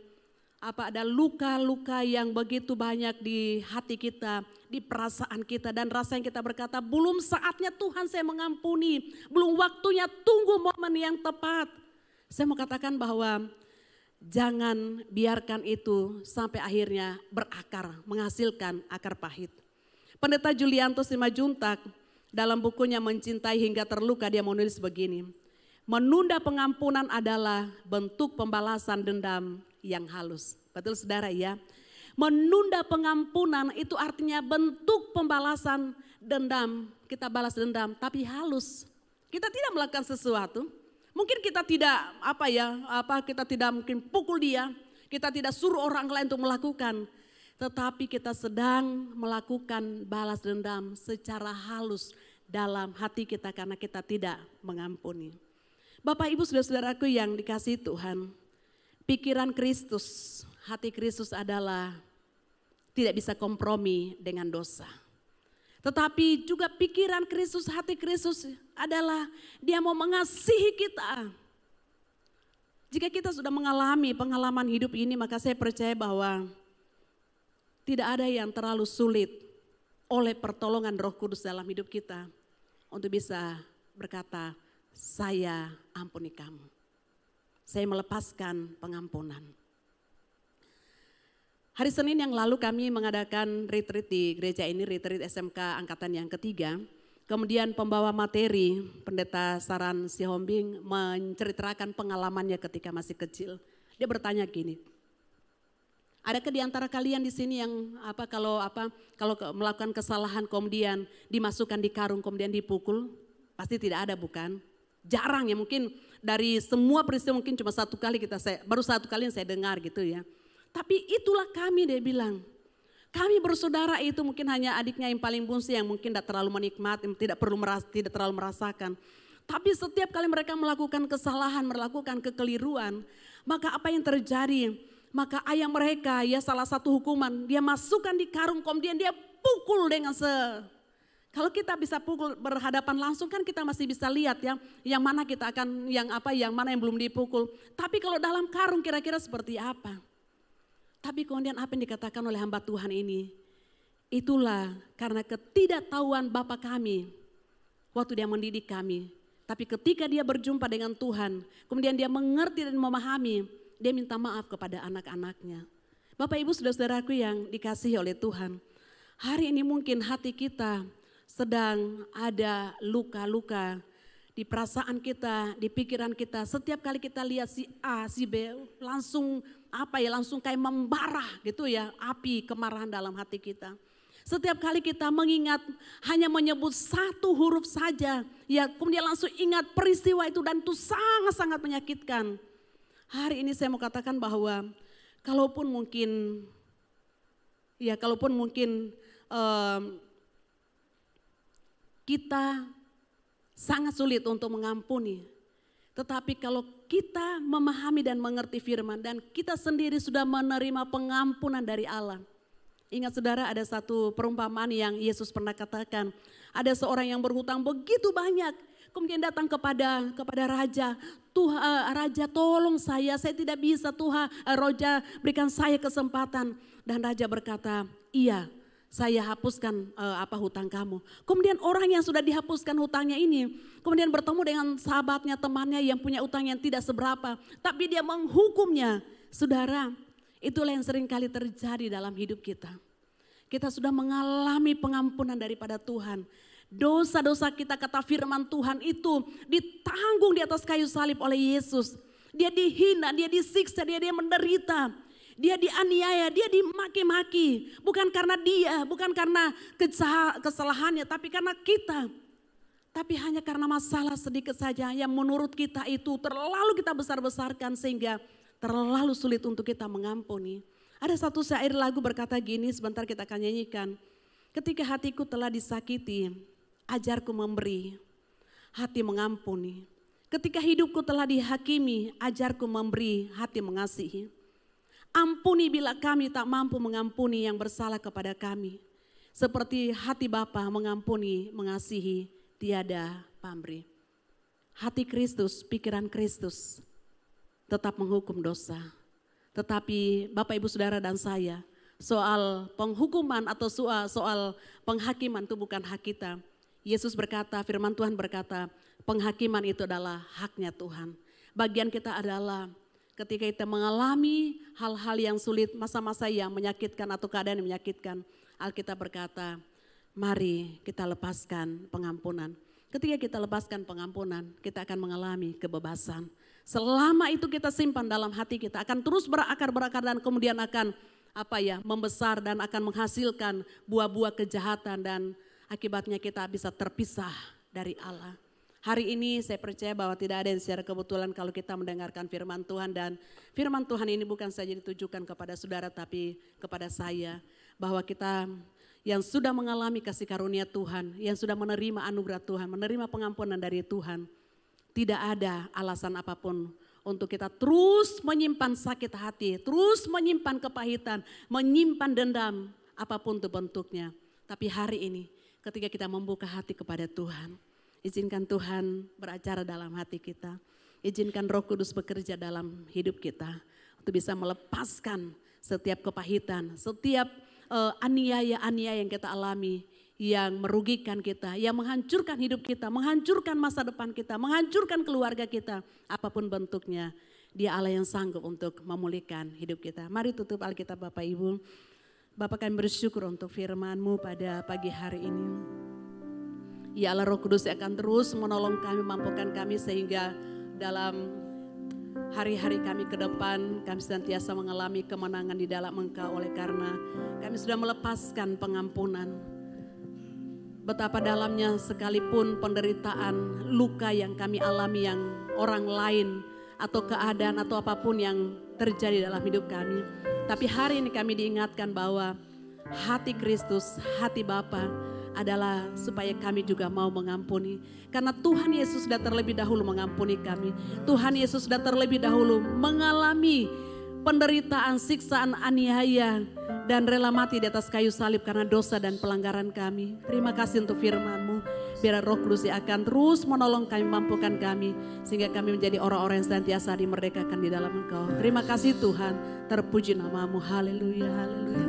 ada luka-luka yang begitu banyak di hati kita, di perasaan kita, dan rasa yang kita berkata, belum saatnya Tuhan saya mengampuni, belum waktunya, tunggu momen yang tepat. Saya mau katakan bahwa jangan biarkan itu sampai akhirnya berakar, menghasilkan akar pahit. Pendeta Julianto Simajuntak dalam bukunya Mencintai Hingga Terluka, dia menulis begini, menunda pengampunan adalah bentuk pembalasan dendam yang halus. Betul saudara ya? Menunda pengampunan itu artinya bentuk pembalasan dendam. Kita balas dendam tapi halus. Kita tidak melakukan sesuatu. Mungkin kita tidak kita tidak mungkin pukul dia. Kita tidak suruh orang lain untuk melakukan. Tetapi kita sedang melakukan balas dendam secara halus dalam hati kita karena kita tidak mengampuni. Bapak Ibu saudara-saudaraku yang dikasihi Tuhan, pikiran Kristus, hati Kristus adalah tidak bisa kompromi dengan dosa. Tetapi juga pikiran Kristus, hati Kristus adalah dia mau mengasihi kita. Jika kita sudah mengalami pengalaman hidup ini, maka saya percaya bahwa tidak ada yang terlalu sulit oleh pertolongan Roh Kudus dalam hidup kita untuk bisa berkata, saya ampuni kamu. Saya melepaskan pengampunan. Hari Senin yang lalu kami mengadakan retreat di gereja ini, retreat SMK angkatan yang ketiga. Kemudian pembawa materi, Pendeta Saran Sihombing menceritakan pengalamannya ketika masih kecil. Dia bertanya gini, adakah di antara kalian di sini yang kalau melakukan kesalahan kemudian dimasukkan di karung kemudian dipukul? Pasti tidak ada, bukan? Jarang ya, mungkin dari semua peristiwa mungkin cuma baru satu kali yang saya dengar gitu ya. Tapi itulah kami, dia bilang. Kami bersaudara itu mungkin hanya adiknya yang paling bungsu yang mungkin tidak terlalu menikmati, tidak terlalu merasakan. Tapi setiap kali mereka melakukan kesalahan, melakukan kekeliruan, maka apa yang terjadi? Maka ayah mereka ya salah satu hukuman, dia masukkan di karung kemudian dia pukul dengan kalau kita bisa pukul berhadapan langsung kan kita masih bisa lihat ya, yang mana kita akan, yang mana yang belum dipukul. Tapi kalau dalam karung kira-kira seperti apa? Tapi kemudian apa yang dikatakan oleh hamba Tuhan ini, itulah karena ketidaktahuan Bapa kami waktu dia mendidik kami. Tapi ketika dia berjumpa dengan Tuhan, kemudian dia mengerti dan memahami, dia minta maaf kepada anak-anaknya. Bapak Ibu saudara-saudaraku yang dikasihi oleh Tuhan, hari ini mungkin hati kita sedang ada luka-luka di perasaan kita, di pikiran kita. Setiap kali kita lihat si A, si B, langsung kayak membara gitu ya, api kemarahan dalam hati kita. Setiap kali kita mengingat hanya menyebut satu huruf saja, ya kemudian langsung ingat peristiwa itu dan itu sangat-sangat menyakitkan. Hari ini saya mau katakan bahwa kalaupun mungkin kita sangat sulit untuk mengampuni. Tetapi kalau kita memahami dan mengerti firman dan kita sendiri sudah menerima pengampunan dari Allah. Ingat saudara, ada satu perumpamaan yang Yesus pernah katakan. Ada seorang yang berhutang begitu banyak. Kemudian datang kepada raja. Tuhan, raja tolong saya tidak bisa, Tuhan, raja berikan saya kesempatan. Dan raja berkata, iya, saya hapuskan hutang kamu. Kemudian orang yang sudah dihapuskan hutangnya ini kemudian bertemu dengan sahabatnya, temannya yang punya utang yang tidak seberapa, tapi dia menghukumnya. Saudara, itulah yang sering kali terjadi dalam hidup kita. Kita sudah mengalami pengampunan daripada Tuhan. Dosa-dosa kita, kata firman Tuhan itu ditanggung di atas kayu salib oleh Yesus. Dia dihina, dia disiksa, dia menderita. Dia dianiaya, dia dimaki-maki. Bukan karena dia, bukan karena kesalahannya, tapi karena kita. Tapi hanya karena masalah sedikit saja yang menurut kita itu terlalu kita besar-besarkan sehingga terlalu sulit untuk kita mengampuni. Ada satu syair lagu berkata gini, sebentar kita akan nyanyikan. Ketika hatiku telah disakiti, ajarku memberi, hati mengampuni. Ketika hidupku telah dihakimi, ajarku memberi, hati mengasihi. Ampuni bila kami tak mampu mengampuni yang bersalah kepada kami. Seperti hati Bapa mengampuni, mengasihi, tiada pamrih. Hati Kristus, pikiran Kristus tetap menghukum dosa. Tetapi Bapak Ibu Saudara dan saya, soal penghukuman atau soal penghakiman itu bukan hak kita. Yesus berkata, firman Tuhan berkata, penghakiman itu adalah haknya Tuhan. Bagian kita adalah ketika kita mengalami hal-hal yang sulit, masa-masa yang menyakitkan atau keadaan yang menyakitkan, Alkitab berkata, mari kita lepaskan pengampunan. Ketika kita lepaskan pengampunan, kita akan mengalami kebebasan. Selama itu kita simpan dalam hati kita, akan terus berakar dan kemudian akan membesar dan akan menghasilkan buah-buah kejahatan dan akibatnya kita bisa terpisah dari Allah. Hari ini saya percaya bahwa tidak ada yang secara kebetulan kalau kita mendengarkan firman Tuhan, dan firman Tuhan ini bukan saja ditujukan kepada saudara tapi kepada saya, bahwa kita yang sudah mengalami kasih karunia Tuhan, yang sudah menerima anugerah Tuhan, menerima pengampunan dari Tuhan, tidak ada alasan apapun untuk kita terus menyimpan sakit hati, terus menyimpan kepahitan, menyimpan dendam, apapun itu bentuknya. Tapi hari ini ketika kita membuka hati kepada Tuhan, izinkan Tuhan beracara dalam hati kita. Izinkan Roh Kudus bekerja dalam hidup kita untuk bisa melepaskan setiap kepahitan, setiap aniaya-aniaya yang kita alami, yang merugikan kita, yang menghancurkan hidup kita, menghancurkan masa depan kita, menghancurkan keluarga kita, apapun bentuknya. Dia Allah yang sanggup untuk memulihkan hidup kita. Mari tutup Alkitab Bapak Ibu. Bapak kami bersyukur untuk firman-Mu pada pagi hari ini. Ya Allah, Roh Kudus akan terus menolong kami, mampukan kami sehingga dalam hari-hari kami ke depan kami senantiasa mengalami kemenangan di dalam Engkau, oleh karena kami sudah melepaskan pengampunan. Betapa dalamnya sekalipun penderitaan, luka yang kami alami yang orang lain atau keadaan atau apapun yang terjadi dalam hidup kami. Tapi hari ini kami diingatkan bahwa hati Kristus, hati Bapa adalah supaya kami juga mau mengampuni. Karena Tuhan Yesus sudah terlebih dahulu mengampuni kami. Tuhan Yesus sudah terlebih dahulu mengalami penderitaan, siksaan, aniaya, dan rela mati di atas kayu salib karena dosa dan pelanggaran kami. Terima kasih untuk firman-Mu. Biar Roh Kudus akan terus menolong kami, mampukan kami, sehingga kami menjadi orang-orang yang senantiasa dimerdekakan di dalam Engkau. Terima kasih Tuhan, terpuji nama-Mu. Haleluya, haleluya.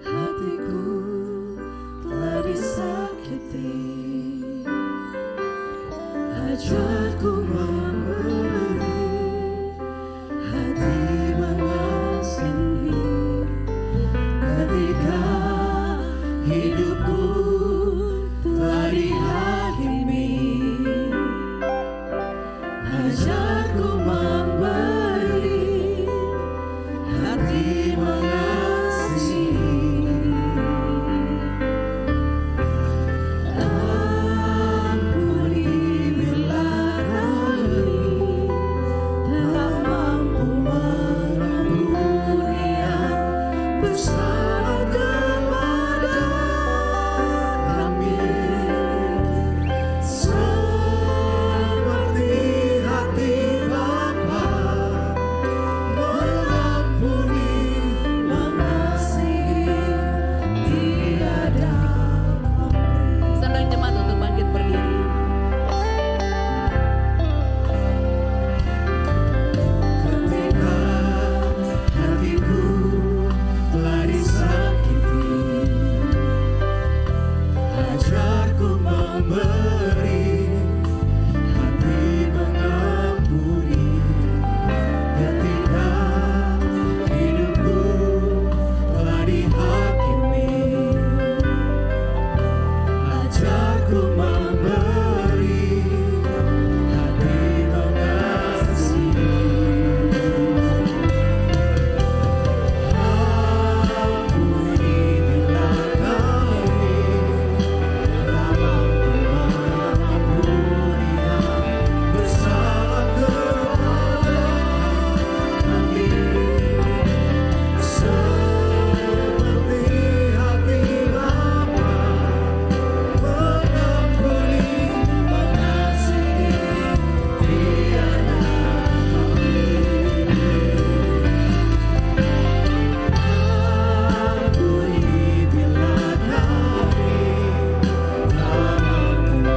Hatiku telah disakiti, ajarku memberi, hati mengasihi. Ketika hidupku telah dihakimi, ajarku memberi, hati mengasihi. Ampuni bila kami tak mampu mengampuni yang bersalah kepada kami, seperti hati Bapa mengampuni, mengasihi, tiada pamrih. Sedang jemaat untuk bangkit berdiri. Ketika hatiku telah disakiti, ajarku memberi, hati mengampuni. Ketika hidupku telah dihakimi, ajarku memberi, hati mengasihi. Ampuni bila kami tak mampu mengampuni yang bersalah kepada kami, seperti hati Bapa mengampuni, mengasihi, tiada ampuni bila kami tak mampu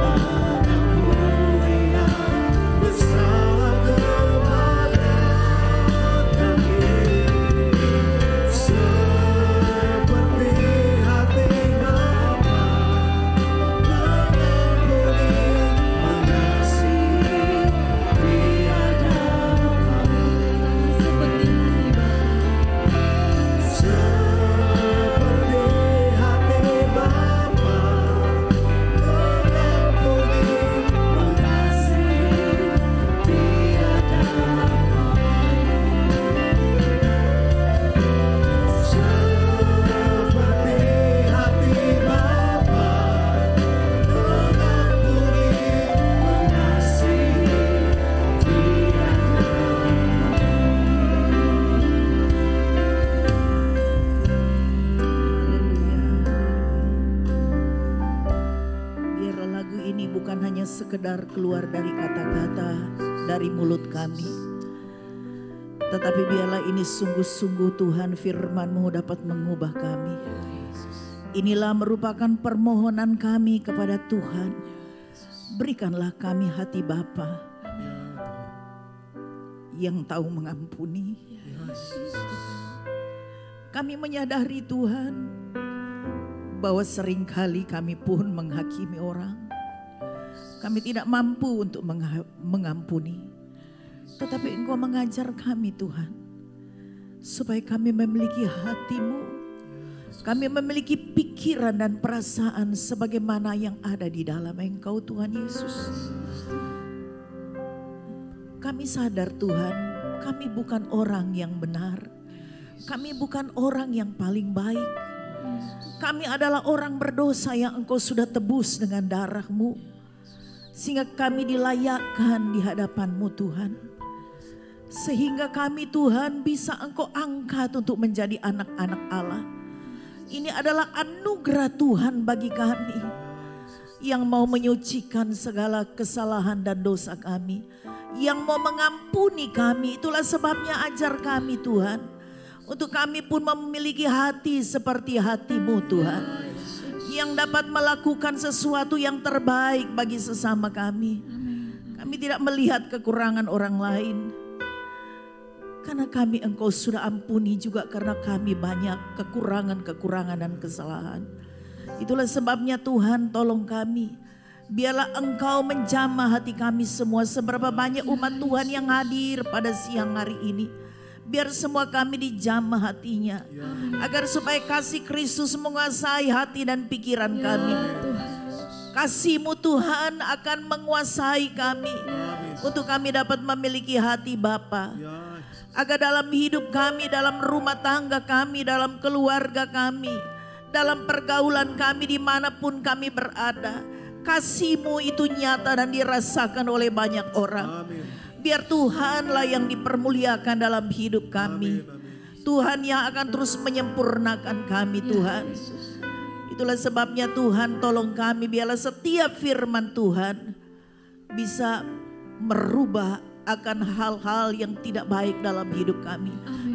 mengampuni yang bersalah kepada kami, seperti hati Bapa mengampuni, mengasihi, tiada pamrih. Seperti hati Bapa mengampuni, mengasihi, tiada pamrih. Seperti hati Bapa mengampuni, mengasihi, tiada Biarlah lagu ini bukan hanya sekedar keluar dari kata-kata dari mulut kami, tetapi biarlah ini sungguh-sungguh Tuhan firman-Mu dapat mengubah kami. Inilah merupakan permohonan kami kepada Tuhan. Berikanlah kami hati Bapa yang tahu mengampuni. Kami menyadari Tuhan bahwa seringkali kami pun menghakimi orang. Kami tidak mampu untuk mengampuni. Tetapi Engkau mengajar kami Tuhan, supaya kami memiliki hati-Mu. Kami memiliki pikiran dan perasaan sebagaimana yang ada di dalam Engkau Tuhan Yesus. Kami sadar Tuhan, kami bukan orang yang benar. Kami bukan orang yang paling baik. Kami adalah orang berdosa yang Engkau sudah tebus dengan darah-Mu. Sehingga kami dilayakkan di hadapan-Mu Tuhan. Sehingga kami Tuhan bisa Engkau angkat untuk menjadi anak-anak Allah. Ini adalah anugerah Tuhan bagi kami. Yang mau menyucikan segala kesalahan dan dosa kami. Yang mau mengampuni kami. Itulah sebabnya ajar kami Tuhan. Untuk kami pun memiliki hati seperti hati-Mu Tuhan. Yang dapat melakukan sesuatu yang terbaik bagi sesama kami. Kami tidak melihat kekurangan orang lain. Karena kami Engkau sudah ampuni juga karena kami banyak kekurangan-kekurangan dan kesalahan. Itulah sebabnya Tuhan tolong kami. Biarlah Engkau menjamah hati kami semua. Seberapa banyak umat Tuhan yang hadir pada siang hari ini. Biar semua kami dijamah hatinya. Agar supaya kasih Kristus menguasai hati dan pikiran kami. Kasih-Mu Tuhan akan menguasai kami. Untuk kami dapat memiliki hati Bapa. Agar dalam hidup kami, dalam rumah tangga kami, dalam keluarga kami. Dalam pergaulan kami dimanapun kami berada. Kasih-Mu itu nyata dan dirasakan oleh banyak orang. Biar Tuhanlah yang dipermuliakan dalam hidup kami. Tuhan yang akan terus menyempurnakan kami Tuhan. Itulah sebabnya Tuhan tolong kami biarlah setiap firman Tuhan bisa merubah akan hal-hal yang tidak baik dalam hidup kami.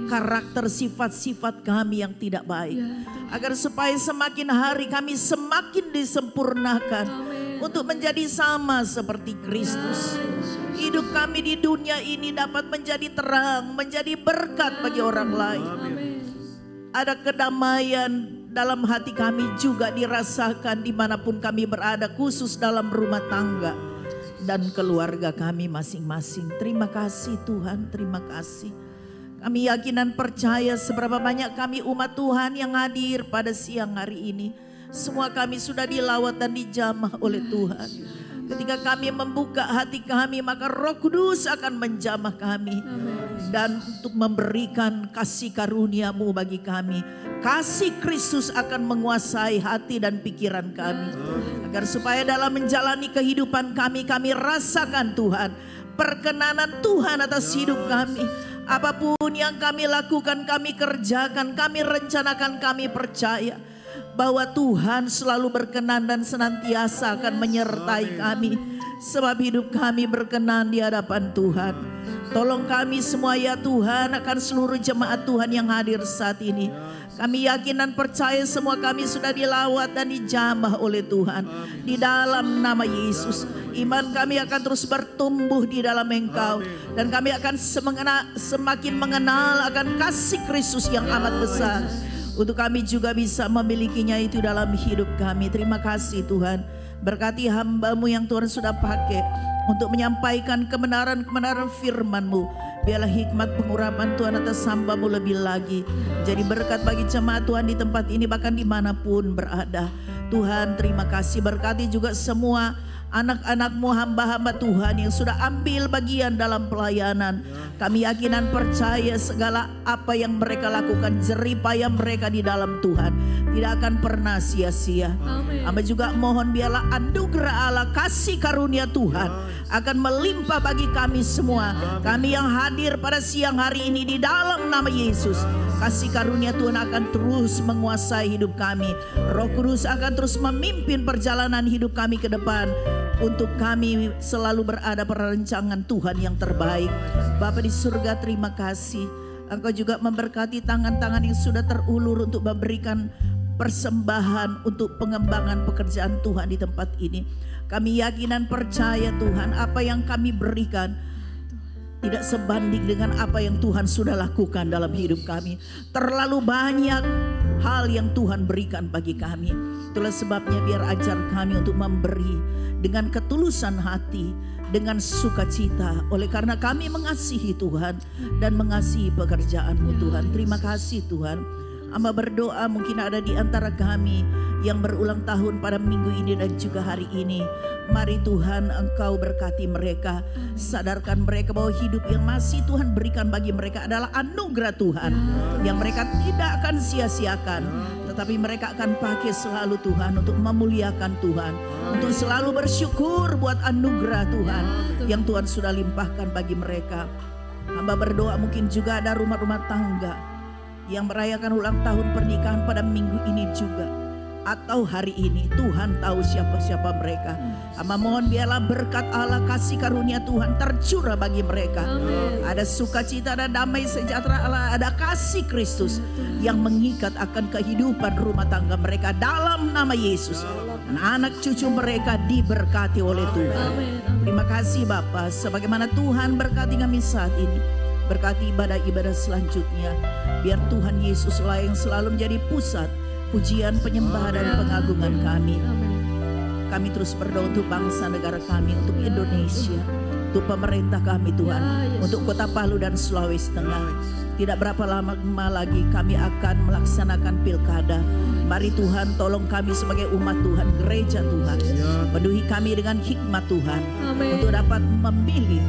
Karakter sifat-sifat kami yang tidak baik. Agar supaya semakin hari kami semakin disempurnakan. Untuk menjadi sama seperti Kristus. Hidup kami di dunia ini dapat menjadi terang, menjadi berkat bagi orang lain. Ada kedamaian dalam hati kami juga dirasakan dimanapun kami berada, khusus dalam rumah tangga dan keluarga kami masing-masing. Terima kasih Tuhan, terima kasih. Kami yakin dan percaya seberapa banyak kami umat Tuhan yang hadir pada siang hari ini. Semua kami sudah dilawat dan dijamah oleh Tuhan. Ketika kami membuka hati kami, maka Roh Kudus akan menjamah kami. Dan untuk memberikan kasih karunia-Mu bagi kami. Kasih Kristus akan menguasai hati dan pikiran kami. Agar supaya dalam menjalani kehidupan kami, kami rasakan Tuhan. Perkenanan Tuhan atas hidup kami. Apapun yang kami lakukan, kami kerjakan, kami rencanakan, kami percaya. Bahwa Tuhan selalu berkenan dan senantiasa akan menyertai kami. Sebab hidup kami berkenan di hadapan Tuhan. Tolong kami semua ya Tuhan, akan seluruh jemaat Tuhan yang hadir saat ini. Kami yakin dan percaya semua kami sudah dilawat dan dijamah oleh Tuhan. Di dalam nama Yesus. Iman kami akan terus bertumbuh di dalam Engkau. Dan kami akan semakin mengenal akan kasih Kristus yang amat besar. Untuk kami juga bisa memilikinya itu dalam hidup kami. Terima kasih Tuhan. Berkati hamba-Mu yang Tuhan sudah pakai untuk menyampaikan kebenaran-kebenaran firman-Mu. Biarlah hikmat pengurapan Tuhan atas hamba-Mu lebih lagi. Jadi berkat bagi jemaat Tuhan di tempat ini bahkan dimanapun berada. Tuhan terima kasih. Berkati juga semua anak-anak-Mu, hamba-hamba Tuhan yang sudah ambil bagian dalam pelayanan. Kami yakin dan percaya segala apa yang mereka lakukan, jerih payah mereka di dalam Tuhan tidak akan pernah sia-sia. Hamba juga mohon biarlah anugerah Allah, kasih karunia Tuhan akan melimpah bagi kami semua. Kami yang hadir pada siang hari ini di dalam nama Yesus. Kasih karunia Tuhan akan terus menguasai hidup kami. Roh Kudus akan terus memimpin perjalanan hidup kami ke depan. Untuk kami selalu berada pada rancangan Tuhan yang terbaik. Bapa di surga terima kasih. Engkau juga memberkati tangan-tangan yang sudah terulur untuk memberikan persembahan untuk pengembangan pekerjaan Tuhan di tempat ini. Kami yakin dan percaya Tuhan apa yang kami berikan tidak sebanding dengan apa yang Tuhan sudah lakukan dalam hidup kami. Terlalu banyak hal yang Tuhan berikan bagi kami. Itulah sebabnya biar ajar kami untuk memberi dengan ketulusan hati, dengan sukacita, oleh karena kami mengasihi Tuhan dan mengasihi pekerjaan-Mu Tuhan. Terima kasih Tuhan. Hamba berdoa mungkin ada di antara kami yang berulang tahun pada minggu ini dan juga hari ini. Mari Tuhan Engkau berkati mereka. Sadarkan mereka bahwa hidup yang masih Tuhan berikan bagi mereka adalah anugerah Tuhan. Yang mereka tidak akan sia-siakan. Tetapi mereka akan pakai selalu Tuhan untuk memuliakan Tuhan. Untuk selalu bersyukur buat anugerah Tuhan yang Tuhan sudah limpahkan bagi mereka. Hamba berdoa mungkin juga ada rumah-rumah tangga yang merayakan ulang tahun pernikahan pada minggu ini juga atau hari ini. Tuhan tahu siapa-siapa mereka. Hamba mohon biarlah berkat Allah, kasih karunia Tuhan tercurah bagi mereka. Ada sukacita, ada damai sejahtera Allah, ada kasih Kristus yang mengikat akan kehidupan rumah tangga mereka dalam nama Yesus. Anak cucu mereka diberkati oleh Tuhan. Terima kasih Bapa, sebagaimana Tuhan berkati kami saat ini. Berkati ibadah-ibadah selanjutnya. Biar Tuhan Yesus lah yang selalu menjadi pusat pujian, penyembahan dan pengagungan kami. Kami terus berdoa untuk bangsa negara kami, untuk Indonesia, untuk pemerintah kami Tuhan, untuk Kota Palu dan Sulawesi Tengah. Tidak berapa lama lagi kami akan melaksanakan pilkada. Mari Tuhan tolong kami sebagai umat Tuhan, gereja Tuhan. Penuhi kami dengan hikmat Tuhan. Untuk dapat memilih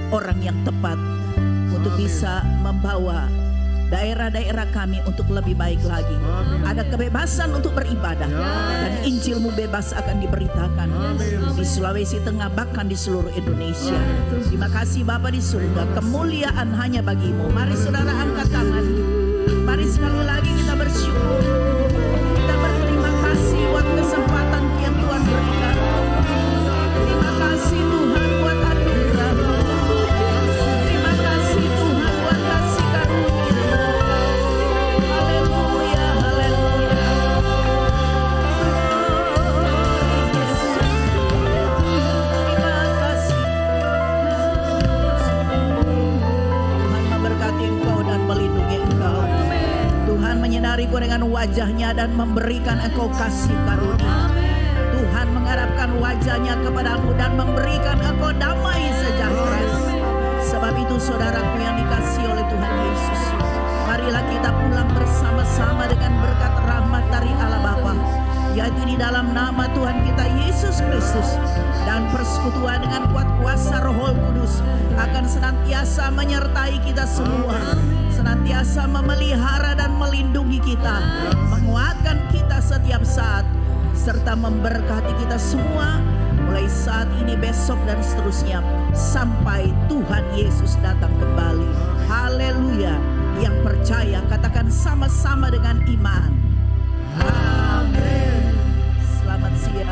orang yang tepat untuk bisa membawa daerah-daerah kami untuk lebih baik lagi. Ada kebebasan untuk beribadah dan Injil-Mu bebas akan diberitakan di Sulawesi Tengah bahkan di seluruh Indonesia. Terima kasih Bapa di surga, kemuliaan hanya bagi-Mu. Mari saudara angkat tangan. Mari sekali lagi kita bersyukur. Kita berterima kasih buat kesempatan yang Tuhan berikan. Terima kasih Tuhan buat anugerah. Terima kasih Tuhan buat kasih karunia. Haleluya, haleluya. Terima kasih. Tuhan memberkati engkau dan melindungi engkau. Tuhan menyinari engkau dengan wajah-Nya dan memberikan engkau kasih karunia. Tuhan mengharapkan wajah-Nya kepadamu dan memberikan engkau damai sejahtera. Sebab itu saudaraku yang dikasihi oleh Tuhan Yesus, marilah kita pulang bersama-sama dengan berkat rahmat dari Allah Bapa, yaitu di dalam nama Tuhan kita Yesus Kristus, dan persekutuan dengan kuat kuasa Roh Kudus akan senantiasa menyertai kita semua, senantiasa memelihara dan melindungi kita, menguatkan kita setiap saat, serta memberkati kita semua mulai saat ini, besok dan seterusnya sampai Tuhan Yesus datang kembali. Haleluya. Yang percaya katakan sama-sama dengan iman. Amin. Selamat siang.